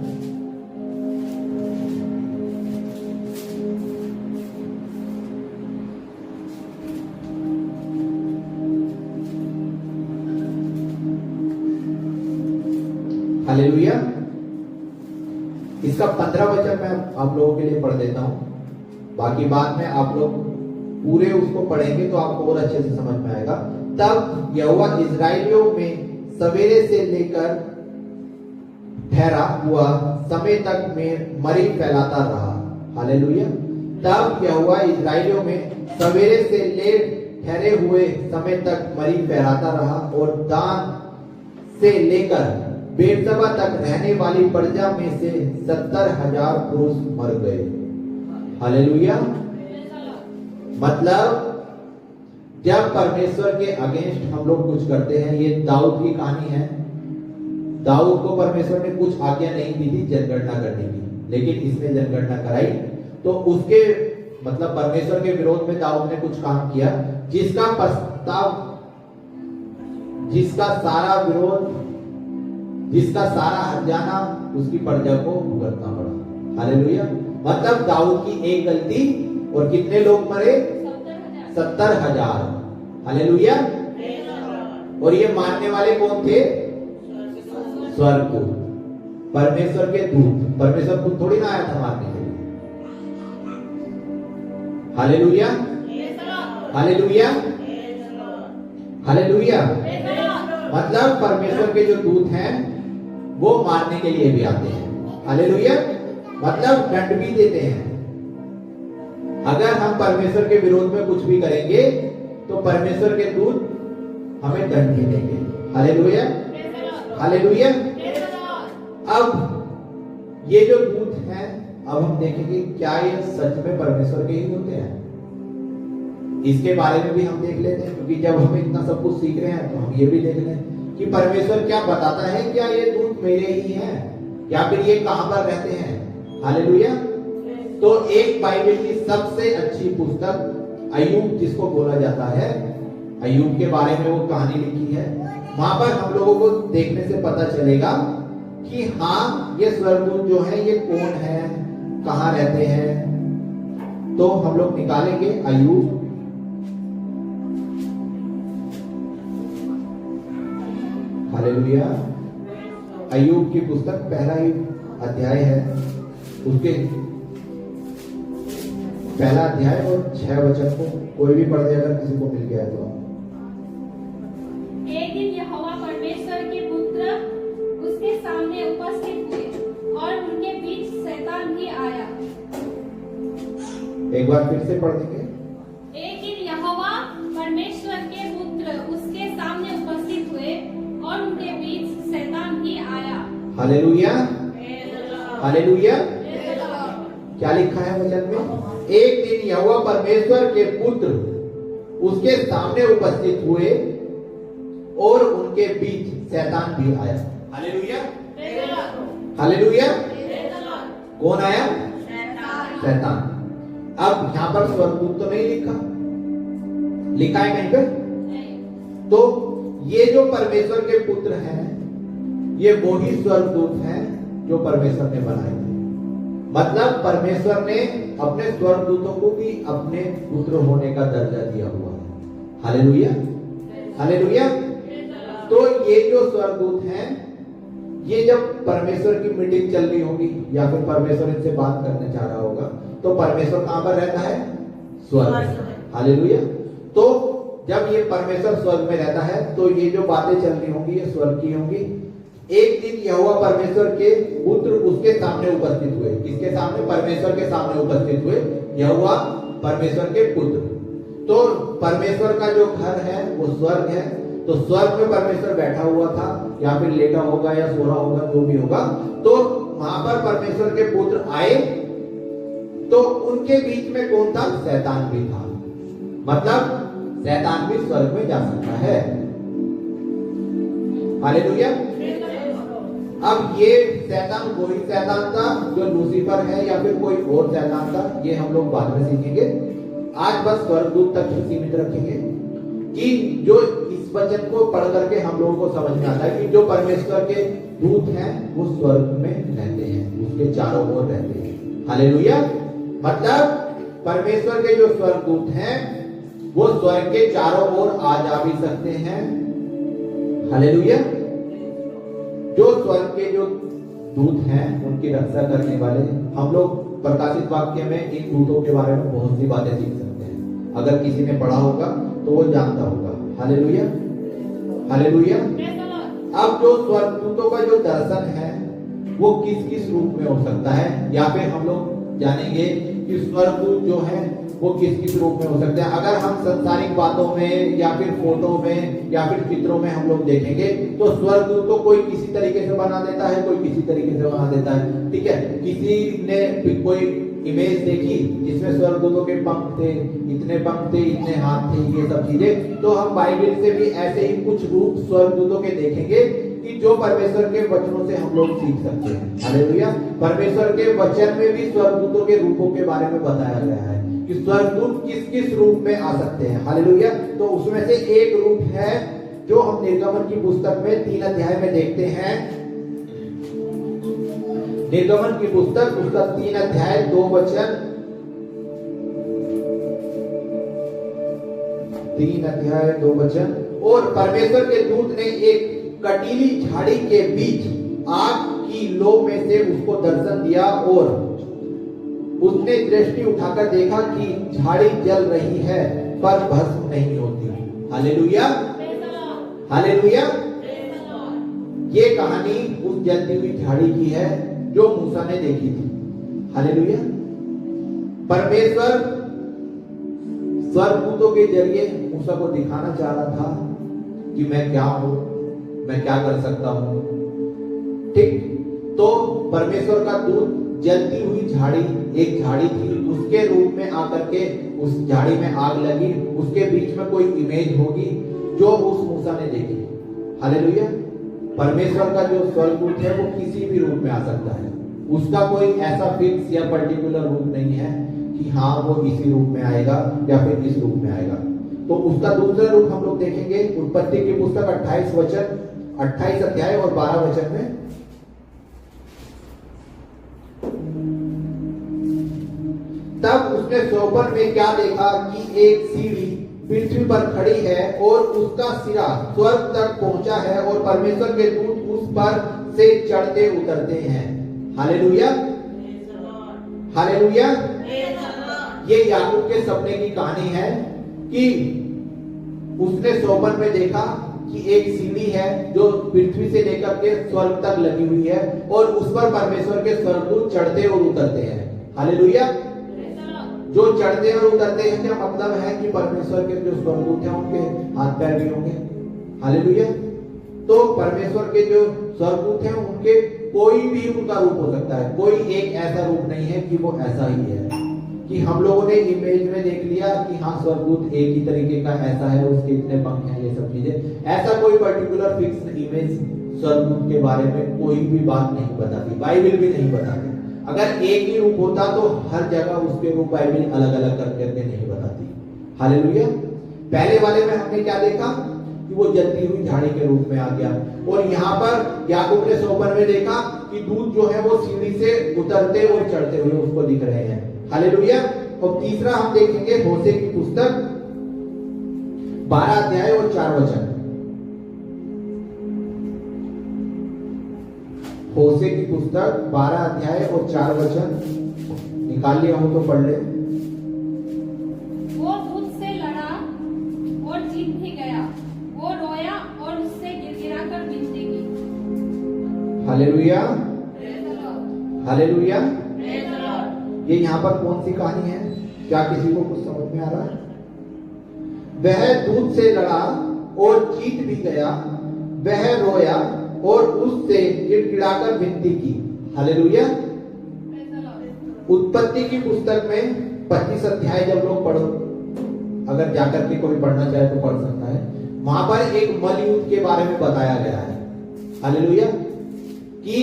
हालेलुया। इसका 15 वचन मैं आप लोगों के लिए पढ़ देता हूं, बाकी बाद में आप लोग पूरे उसको पढ़ेंगे तो आपको और अच्छे से समझ में आएगा। तब यहोवा इस्राएलियों में सवेरे से लेकर ठहरा हुआ समय तक में मरी फैलाता रहा। हालेलुया। तब यहोवा इस्राएलियों में सवेरे से ले ठहरे हुए समय तक मरी फैलाता रहा, और दान से लेकर बेरसबा तक रहने वाली प्रजा में से 70,000 पुरुष मर गए। हालेलुया। मतलब जब परमेश्वर के अगेंस्ट हम लोग कुछ करते हैं, ये दाऊद की कहानी है। दाऊद को परमेश्वर ने कुछ आज्ञा नहीं दी थी जनगणना करने की, लेकिन इसने जनगणना कराई, तो उसके मतलब परमेश्वर के विरोध में दाऊद ने कुछ काम किया जिसका प्रस्ताव, जिसका सारा विरोध, जिसका सारा हर्जाना उसकी प्रजा को भुगतना पड़ा। हालेलुया। मतलब दाऊद की एक गलती और कितने लोग मरे? 70,000। हालेलुया। और ये मारने वाले कौन थे? स्वर्गदूत, परमेश्वर के दूत। परमेश्वर खुद थोड़ी ना आया था मारने के लिए। हालेलुया। हालेलुया। हालेलुया। मतलब परमेश्वर के जो दूत हैं वो मारने के लिए भी आते हैं। हालेलुया। मतलब दंड भी देते हैं। अगर हम परमेश्वर के विरोध में कुछ भी करेंगे तो परमेश्वर के दूत हमें दंड भी देंगे। हालेलुया। हालेलुया। अब ये जो दूत हैं, अब हम देखेंगे क्या ये सच में परमेश्वर के ही होते हैं, इसके बारे में भी हम देख लेते हैं। क्योंकि जब हम इतना सब कुछ सीख रहे हैं तो हम ये भी देख लें कि परमेश्वर क्या बताता है, क्या ये दूत मेरे ही हैं या फिर ये कहां पर रहते हैं। हालेलुया। तो एक बाइबल की सबसे अच्छी पुस्तक अय्यूब जिसको बोला जाता है, अय्यूब के बारे में वो कहानी लिखी है। वहां पर हम लोगों को देखने से पता चलेगा कि हाँ, ये स्वर्गदूत जो है ये कौन है, कहां रहते हैं, तो हम लोग निकालेंगे अय्यूब, हालेलुया। अय्यूब की पुस्तक पहला ही अध्याय है, उसके पहला अध्याय और 6 वचन को कोई भी पढ़ दे अगर किसी को मिल गया तो। एक दिन यहोवा परमेश्वर के पुत्र उसके सामने उपस्थित हुए और उनके बीच शैतान भी आया। एक बार फिर से पढ़ देंगे। एक दिन यहोवा परमेश्वर के पुत्र उसके सामने उपस्थित हुए और उनके बीच शैतान भी आया। Hallelujah, hallelujah. क्या लिखा है वचन में? एक दिन यहोवा परमेश्वर के पुत्र उसके सामने उपस्थित हुए और उनके बीच शैतान भी आया। Hallelujah, hallelujah. कौन आया? शैतान। अब यहां पर स्वर्गदूत तो नहीं लिखा है कहीं पे? तो ये जो परमेश्वर के पुत्र हैं, ये वो ही स्वर्गदूत हैं जो परमेश्वर ने बनाए थे। मतलब परमेश्वर ने अपने स्वर्गदूतों को भी अपने पुत्र होने का दर्जा दिया हुआ है। Hallelujah, hallelujah. तो ये जो स्वर्गदूत हैं, ये जब परमेश्वर की मीटिंग चल रही होगी या फिर परमेश्वर इनसे बात करने चाह रहा होगा, तो परमेश्वर कहां पर रहता है? स्वर्ग। हालेलुया। तो जब ये परमेश्वर स्वर्ग में रहता है, तो ये जो बातें चल रही होंगी ये स्वर्ग की होंगी। एक दिन यहोवा परमेश्वर के पुत्र उसके सामने उपस्थित हुए। किसके सामने? परमेश्वर के सामने उपस्थित हुए यहोवा परमेश्वर के पुत्र। तो परमेश्वर का जो घर है वो स्वर्ग है। तो स्वर्ग में परमेश्वर बैठा हुआ था, या फिर लेटा होगा या सो रहा होगा, जो भी होगा। तो वहां पर परमेश्वर के पुत्र आए, तो उनके बीच में कौन था? शैतान भी था। मतलब शैतान भी स्वर्ग में जा सकता है। हालेलुया। अब ये शैतान कोई शैतान था जो लूसीफर है या फिर कोई और शैतान था, ये हम लोग बाद में सीखेंगे। आज बस स्वर्गदूत तक ही सीमित रखेंगे कि जो इस वचन को पढ़ करके हम लोगों को समझ में आता है कि जो परमेश्वर के दूत हैं वो स्वर्ग में रहते हैं, उसके चारों ओर रहते हैं। हालेलुया। मतलब परमेश्वर के जो स्वर्गदूत हैं वो स्वर्ग के चारों ओर आ जा भी सकते हैं। हालेलुया। जो स्वर्ग के जो दूत हैं उनकी रक्षा करने वाले, हम लोग प्रकाशित वाक्य में इन दूतों के बारे में बहुत सी बातें सीख सकते हैं। अगर किसी ने पढ़ा होगा तो वो जानता होगा। Hallelujah, hallelujah. अब जो स्वर्गदूतों का जो दर्शन है वो किस किस रूप में हो सकता है, या फिर हम लोग जानेंगे कि स्वर्गदूत जो है वो किस किस रूप में हो सकते हैं। अगर हम संसारिक बातों में या फिर फोटो में या फिर चित्रों में हम लोग देखेंगे तो स्वर्गदूत को कोई किसी तरीके से बना देता है, कोई किसी तरीके से बना देता है। ठीक है, किसी ने कोई इमेज देखी जिसमें स्वर्गदूतों के पंख थे, इतने पंख थे, इतने हाथ थे, ये सब चीजें, तो हम बाइबल से भी ऐसे ही कुछ रूप स्वर्गदूतों के देखेंगे कि जो परमेश्वर के वचनों से हम लोग सीख सकते हैं। हालेलुया। परमेश्वर के वचन में भी स्वर्गदूतों के रूपों के बारे में बताया गया है कि स्वर्गदूत किस किस रूप में आ सकते हैं। हालेलुया। तो उसमें से एक रूप है जो हम निर्गमन की पुस्तक में 3 अध्याय में देखते हैं। निर्गमन की पुस्तक उसका 3 अध्याय 2 वचन, 3 अध्याय 2 वचन। और परमेश्वर के दूत ने एक कटीली झाड़ी के बीच आग की लो में से उसको दर्शन दिया, और उसने दृष्टि उठाकर देखा कि झाड़ी जल रही है पर भस्म नहीं होती। Hallelujah, hallelujah. ये कहानी उस जलती हुई झाड़ी की है जो मूसा ने देखी थी। हालेलुया। परमेश्वर स्वर्गदूतों के जरिए मूसा को दिखाना चाह रहा था कि मैं क्या हूं, मैं क्या कर सकता हूं। ठीक, तो परमेश्वर का दूत जलती हुई झाड़ी, एक झाड़ी थी, उसके रूप में आकर के उस झाड़ी में आग लगी, उसके बीच में कोई इमेज होगी जो उस मूसा ने देखी। हालेलुया। परमेश्वर का जो स्वर्गदूत है वो किसी भी रूप में आ सकता है, उसका कोई ऐसा फिक्स या पर्टिकुलर रूप नहीं है कि हाँ वो इसी रूप में आएगा या फिर इस रूप में आएगा। तो उसका दूसरा रूप हम लोग देखेंगे उत्पत्ति की पुस्तक 28 वचन, 28 अध्याय और 12 वचन में। तब उसने स्वप्न में क्या देखा कि एक सीढ़ी पृथ्वी पर खड़ी है और उसका सिरा स्वर्ग तक पहुंचा है और परमेश्वर के दूत उस पर से चढ़ते उतरते हैं। Hallelujah, hallelujah. ये याकूब के सपने की कहानी है कि उसने स्वप्न में देखा कि एक सीढ़ी है जो पृथ्वी से लेकर के स्वर्ग तक लगी हुई है और उस पर परमेश्वर के स्वर्गदूत चढ़ते और उतरते हैं। हालेलुया। जो चढ़ते और उतरते हैं क्या मतलब है कि परमेश्वर के जो स्वर्गदूत हैं उनके हाथ पैर भी होंगे। हालेलुया। तो परमेश्वर के जो स्वर्गदूत हैं उनके कोई भी उनका रूप हो सकता है, कोई एक ऐसा रूप नहीं है कि वो ऐसा ही है कि हम लोगों ने इमेज में देख लिया कि हाँ स्वर्गदूत एक ही तरीके का ऐसा है, उसके इतने पंख हैं, ये सब चीजें। ऐसा कोई पर्टिकुलर फिक्स इमेज स्वर्गदूत के बारे में कोई भी बात नहीं बताती, बाइबल भी नहीं बताती। अगर एक ही रूप होता तो हर जगह उसके रूप बाइबल अलग अलग करके नहीं बताती। हालेलुया। पहले वाले में हमने क्या देखा कि वो जलती हुई झाड़ी के रूप में आ गया और यहाँ पर याकूब ने स्वप्न में देखा कि दूत जो है वो सीढ़ी से उतरते और चढ़ते हुए उसको दिख रहे हैं। हालेलुया। और तीसरा हम देखेंगे होशे की पुस्तक 12 अध्याय और 4 वचन। होशे की पुस्तक 12 अध्याय और 4 वचन निकाल लिया हो तो पढ़ ले। वो दूत से लड़ा और जीत भी गया, वो रोया और उससे गिड़गिड़ाकर विनती की। Hallelujah, hallelujah. Praise the Lord. ये यहाँ पर कौन सी कहानी है? क्या किसी को कुछ समझ में आ रहा है? वह दूत से लड़ा और जीत भी गया, वह रोया और उससे गिड़गिड़ाकर विनती की। हालेलुया। उत्पत्ति की पुस्तक में 25 अध्याय जब लोग पढ़ो, अगर जाकर के कोई पढ़ना चाहे तो पढ़ सकता है, वहां पर एक मलयुद्ध के बारे में बताया गया है। हालेलुया। कि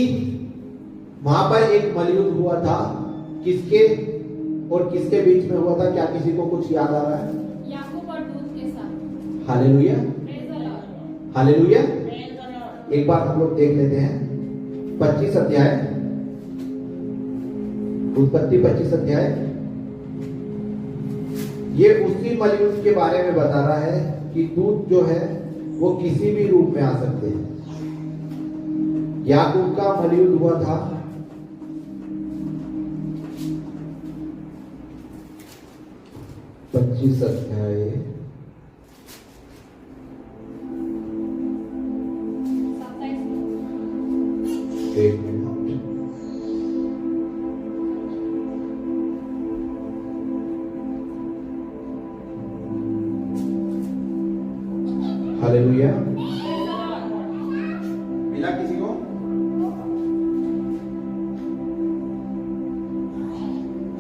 वहां पर एक मलयुद्ध हुआ था, किसके और किसके बीच में हुआ था? क्या किसी को कुछ याद आ रहा है? याकूब और दूत के साथ। Hallelujah, praise the Lord. Hallelujah. Praise the Lord. एक बार हम लोग देख लेते हैं 25 अध्याय, उत्पत्ति 25 अध्याय। ये उसी मलयुद्ध के बारे में बता रहा है कि दूत जो है वो किसी भी रूप में आ सकते हैं। याकूब का मलयुद्ध हुआ था 25 अध्याय 27। एक मिनट। हालेलुया। मिला किसी को?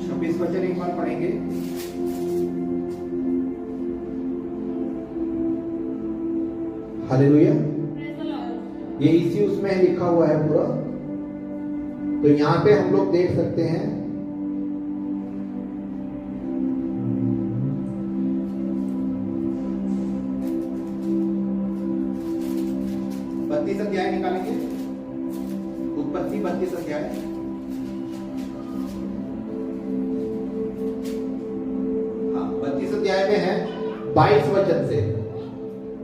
छब्बीस वचन एक बार पढ़ेंगे। हालेलुया। ये इसी उसमें लिखा हुआ है पूरा। तो यहां पे हम लोग देख सकते हैं 32 अध्याय निकालेंगे। उत्पत्ति 32 अध्याय। हाँ, 32 अध्याय में है 22 वचन से।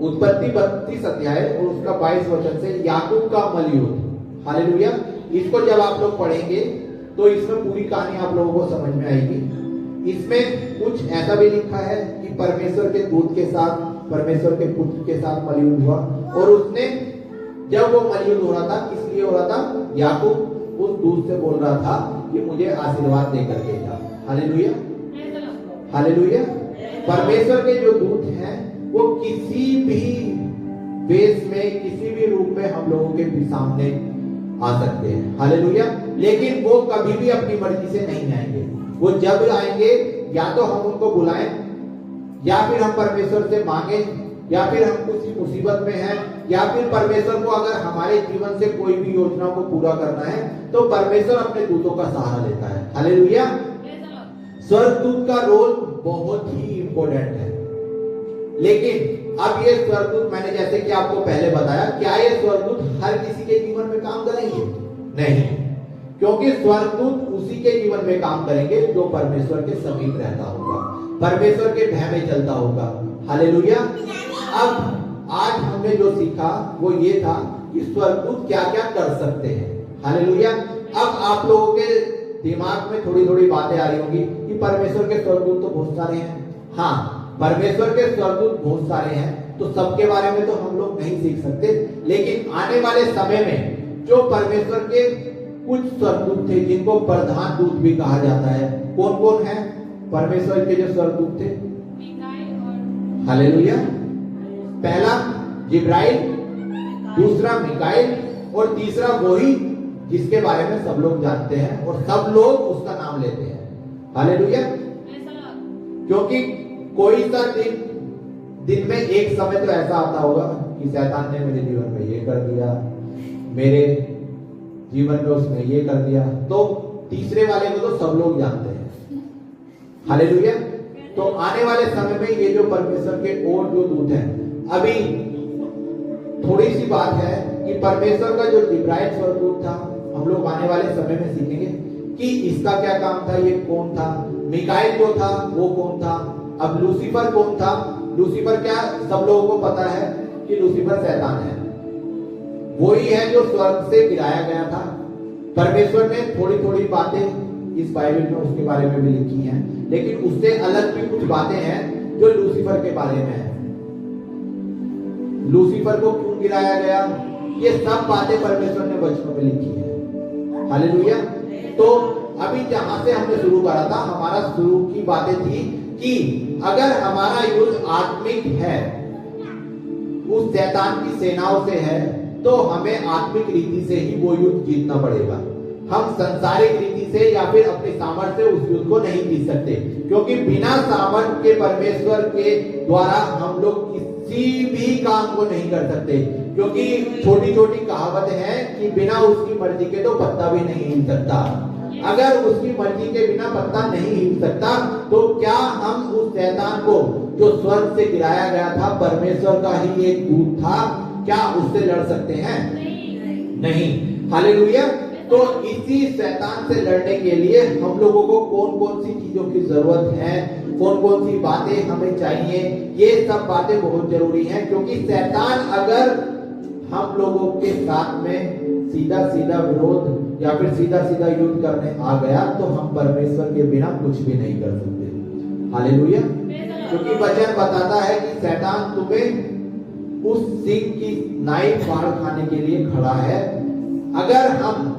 उत्पत्ति 32 अध्याय और उसका 22 वचन से याकूब का मलयुद्ध। हालेलुया। इसको जब आप लोग पढ़ेंगे तो इसमें पूरी कहानी आप लोगों को समझ में आएगी। इसमें कुछ ऐसा भी लिखा है कि परमेश्वर के दूत के साथ, परमेश्वर के पुत्र के साथ मलयुद्ध हुआ और उसने, जब वो मलयुद्ध हो रहा था, किस लिए हो रहा था? याकूब उस दूत से बोल रहा था कि मुझे आशीर्वाद देकर के जा। Hallelujah, hallelujah. परमेश्वर के जो दूत हैं वो किसी भी वेश में, किसी भी रूप में हम लोगों के भी सामने आ सकते हैं। हालेलुया। लेकिन वो कभी भी अपनी मर्जी से नहीं आएंगे। वो जब आएंगे या तो हम उनको बुलाएं, या फिर हम परमेश्वर से मांगे, या फिर हम किसी मुसीबत में हैं, या फिर परमेश्वर को अगर हमारे जीवन से कोई भी योजना को पूरा करना है तो परमेश्वर अपने दूतों का सहारा लेता है। हालेलुया। स्वर्गदूत का रोल बहुत ही इंपॉर्टेंट है। लेकिन अब ये स्वर्गदूत, मैंने जैसे कि आपको पहले बताया, क्या ये स्वर्गदूत हर किसी के जीवन में काम करेंगे? नहीं। क्योंकि स्वर्गदूत उसी के जीवन में काम करेंगे जो परमेश्वर के समीप रहता होगा, परमेश्वर के भय में चलता होगा। हालेलुया। अब आज हमने जो सीखा वो ये था कि स्वर्गदूत क्या क्या कर सकते हैं। हालेलुया। अब आप लोगों के दिमाग में थोड़ी थोड़ी बातें आ रही होंगी कि परमेश्वर के स्वर्गदूत तो बहुत सारे हैं। हाँ, परमेश्वर के स्वर्गदूत बहुत सारे हैं, तो सबके बारे में तो हम लोग नहीं सीख सकते, लेकिन आने वाले समय में जो परमेश्वर के कुछ स्वर्गदूत थे जिनको प्रधान दूत भी कहा जाता है, कौन कौन है परमेश्वर के जो स्वर्गदूत थे? हालेलुया। पहला जिब्राइल, दूसरा मिकाएल और तीसरा वही जिसके बारे में सब लोग जानते हैं और सब लोग उसका नाम लेते हैं। हालेलुया। क्योंकि कोई सा दिन में एक समय तो ऐसा आता होगा कि शैतान ने मेरे जीवन में ये कर दिया, मेरे जीवन में उसने ये कर दिया, तो तीसरे वाले को तो सब लोग जानते हैं। हालेलुया। तो आने वाले समय में ये जो परमेश्वर के और जो दूत हैं, अभी थोड़ी सी बात है कि परमेश्वर का जो जिब्राइल स्वर्गदूत था, हम लोग आने वाले समय में सीखेंगे कि इसका क्या काम था, ये कौन था। मिकाएल जो था वो कौन था। अब लूसीफर कौन था? लूसीफर क्या सब लोगों को पता है कि लूसीफर शैतान है, वही है जो स्वर्ग से गिराया गया था। परमेश्वर ने थोड़ी थोड़ी बातें इस बाइबल में उसके बारे में भी लिखी हैं, लेकिन उससे अलग भी कुछ बातें हैं जो लूसीफर के बारे में है। लूसीफर को क्यों गिराया गया, ये सब बातें परमेश्वर ने वचनों में लिखी है। हालेलुया। तो अभी जहां से हमने शुरू करा था, हमारा शुरू की बातें थी कि अगर हमारा युद्ध आत्मिक है, उस शैतान की सेनाओं से है, तो हमें आत्मिक रीति से ही वो युद्ध जीतना पड़ेगा। हम संसारिक रीति से या फिर अपने सामर्थ्य से उस युद्ध को नहीं जीत सकते, क्योंकि बिना सामर्थ्य के परमेश्वर के द्वारा हम लोग किसी भी काम को नहीं कर सकते। क्योंकि छोटी छोटी कहावत है कि बिना उसकी मर्जी के तो पत्ता भी नहीं हिल सकता। अगर उसकी मर्जी के बिना पत्ता नहीं हिल सकता, तो क्या हम उस शैतान को जो स्वर्ग से गिराया गया था, परमेश्वर का ही एक दूत था, क्या उससे लड़ सकते हैं? नहीं। हालेलुया। तो इसी शैतान से लड़ने के लिए हम लोगों को कौन कौन सी चीजों की जरूरत है, कौन कौन सी बातें हमें चाहिए, ये सब बातें बहुत जरूरी हैं। क्योंकि शैतान अगर हम लोगों के साथ में सीधा सीधा विरोध या फिर सीधा सीधा युद्ध करने आ गया, तो हम परमेश्वर के बिना कुछ भी नहीं कर सकते। हालेलुया। क्योंकि वचन बताता है कि शैतान तुम्हें उस सिंह की नाई फाड़ खाने के लिए खड़ा है। अगर हम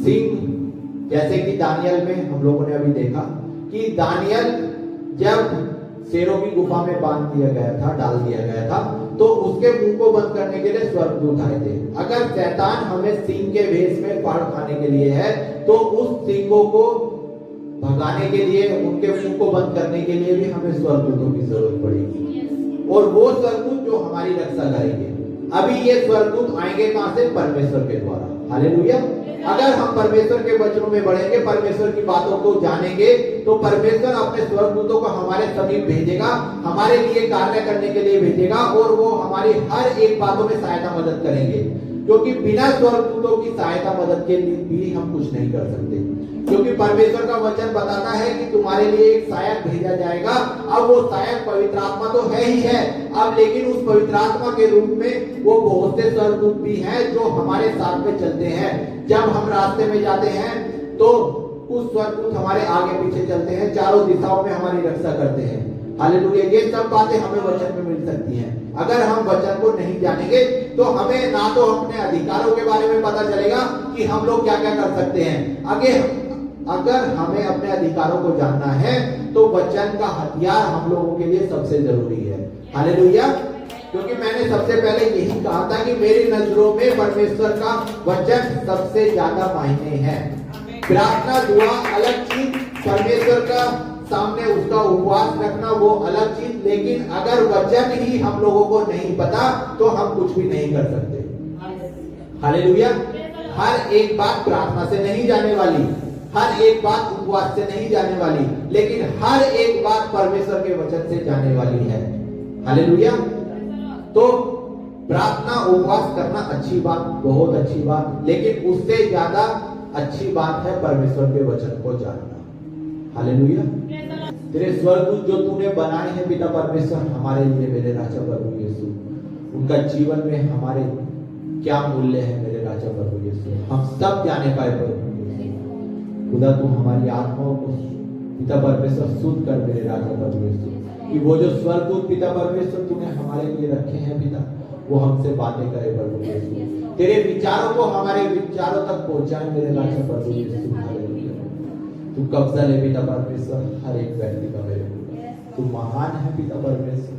सिंह, जैसे कि दानियल में हम लोगों ने अभी देखा कि दानियल जब शेरों की गुफा में बांध दिया गया था, डाल दिया गया था, तो उसके मुंह को बंद करने के लिए स्वर्गदूत आए थे। अगर शैतान हमें सिंह के भेष में फाड़ खाने के लिए है, तो उस सिंहों को भगाने के लिए, उनके मुंह को बंद करने के लिए भी हमें स्वर्गदूतों की जरूरत पड़ेगी। और वो स्वर्गदूत जो हमारी रक्षा करेंगे। अभी ये स्वर्गदूत आएंगे कहां से? परमेश्वर के द्वारा। हालेलुया। अगर हम परमेश्वर के वचनों में बढ़ेंगे, परमेश्वर की बातों को जानेंगे, तो परमेश्वर अपने स्वर्गदूतों को हमारे समीप भेजेगा, हमारे लिए कार्य करने के लिए भेजेगा, और वो हमारी हर एक बातों में सहायता मदद करेंगे। क्योंकि बिना स्वर्गदूतों की सहायता मदद के लिए भी हम कुछ नहीं कर सकते। क्योंकि परमेश्वर का वचन बताता है कि तुम्हारे लिए एक सहायक भेजा जाएगा। अब वो सहायक पवित्र आत्मा तो है ही है, अब लेकिन उस पवित्र आत्मा के रूप में वो बहुत से स्वर्गदूत भी हैं जो हमारे साथ में चलते हैं। जब हम रास्ते में जाते हैं तो उस स्वर्गदूत हमारे आगे पीछे चलते हैं, चारों दिशाओं में हमारी रक्षा करते हैं। हालेलुया। ये सब बातें हमें वचन में मिल सकती हैं। अगर हम वचन को नहीं जानेंगे तो हमें ना तो अपने अधिकारों के बारे में पता चलेगा कि हम लोग क्या क्या कर सकते हैं। अगर हमें अपने अधिकारों को जानना है तो वचन का हथियार हम लोगों के लिए सबसे जरूरी है। हालेलुया। क्योंकि मैंने सबसे पहले यही कहा था कि मेरी नजरों में परमेश्वर का वचन सबसे ज्यादा मायने है। प्रार्थना दुआ अलग चीज, परमेश्वर का सामने उसका उपवास रखना वो अलग चीज, लेकिन अगर वचन ही हम लोगों को नहीं पता तो हम कुछ भी नहीं कर सकते। हालेलुया। हर एक बात प्रार्थना से नहीं जाने वाली, हर एक बात उपवास से नहीं जाने वाली, लेकिन हर एक बात परमेश्वर के वचन से जाने वाली है। हालेलुया। तो प्रार्थना उपवास करना अच्छी बात, बहुत अच्छी बात, लेकिन उससे ज्यादा अच्छी बात है परमेश्वर के वचन को जानना। हालेलुया। तेरे स्वर्गदूत जो तूने बनाए हैं पिता परमेश्वर हमारे लिए, मेरे राजा प्रभु यीशु, उनका जीवन में हमारे क्या मूल्य है मेरे राजा प्रभु यीशु, हम सब जाने पाए प्रभु यीशु। खुदा तू हमारी आत्माओं को पिता परमेश्वर शुद्ध कर मेरे राजा प्रभु यीशु, कि वो जो स्वर्गदूत पिता परमेश्वर तूने हमारे लिए रखे हैं पिता, वो हमसे बातें करे प्रभु यीशु, तेरे विचारों को हमारे विचारों तक पहुंचाए मेरे राजा प्रभु यीशु। हालेलुया। तू कब्जा ले पिता परमेश्वर हर एक व्यक्ति का मेरे ऊपर, तू महान है पिता परमेश्वर।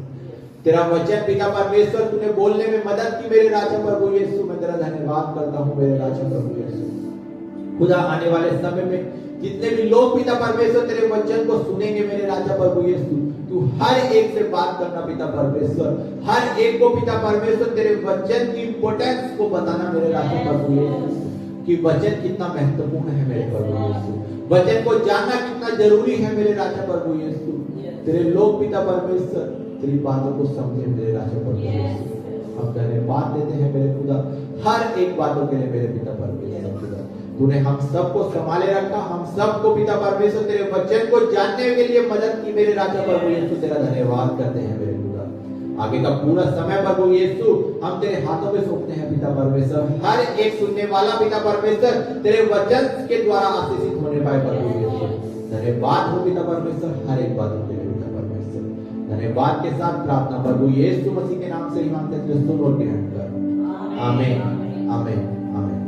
तेरा वचन पिता परमेश्वर तूने बोलने में मदद की मेरे राजा प्रभु यीशु, मैं तेरा धन्यवाद करता हूँ मेरे राजा प्रभु यीशु। खुदा आने वाले समय में जितने भी लोग पिता परमेश्वर तेरे वचन को सुनेंगे मेरे राजा प्रभु यीशु, तू हर एक से बात करना पिता परमेश्वर, हर एक को पिता परमेश्वर तेरे वचन की इंपोर्टेंस को बताना मेरे राजा प्रभु यीशु, कि वचन कितना महत्वपूर्ण है मेरे प्रभु यीशु, वचन को जानना कितना जरूरी है मेरे राजा प्रभु यीशु। तेरे लोग पिता परमेश्वर तेरी बातों को समझे मेरे राजा प्रभु यीशु। हम धन्यवाद देते हैं मेरे खुदा हर एक बातों के लिए मेरे पिता परमेश्वर। खुदा तूने हम सबको संभाले रखा, हम सबको पिता परमेश्वर तेरे वचन को जानने के लिए मदद की मेरे राजा प्रभु यीशु, तेरा धन्यवाद करते हैं मेरे खुदा। आगे का पूरा समय प्रभु यीशु हम तेरे हाथों में सौंपते हैं पिता परमेश्वर, हर एक सुनने वाला पिता परमेश्वर तेरे वचन के द्वारा आशीषित होने पाए प्रभु यीशु। धन्यवाद हो पिता परमेश्वर हर एक बातों के लिए पिता परमेश्वर। धन्यवाद के साथ प्रार्थना प्रभु यीशु मसीह के नाम से ही मांगते हैं, सुन और ग्रहण कर। आमीन आमीन आमीन।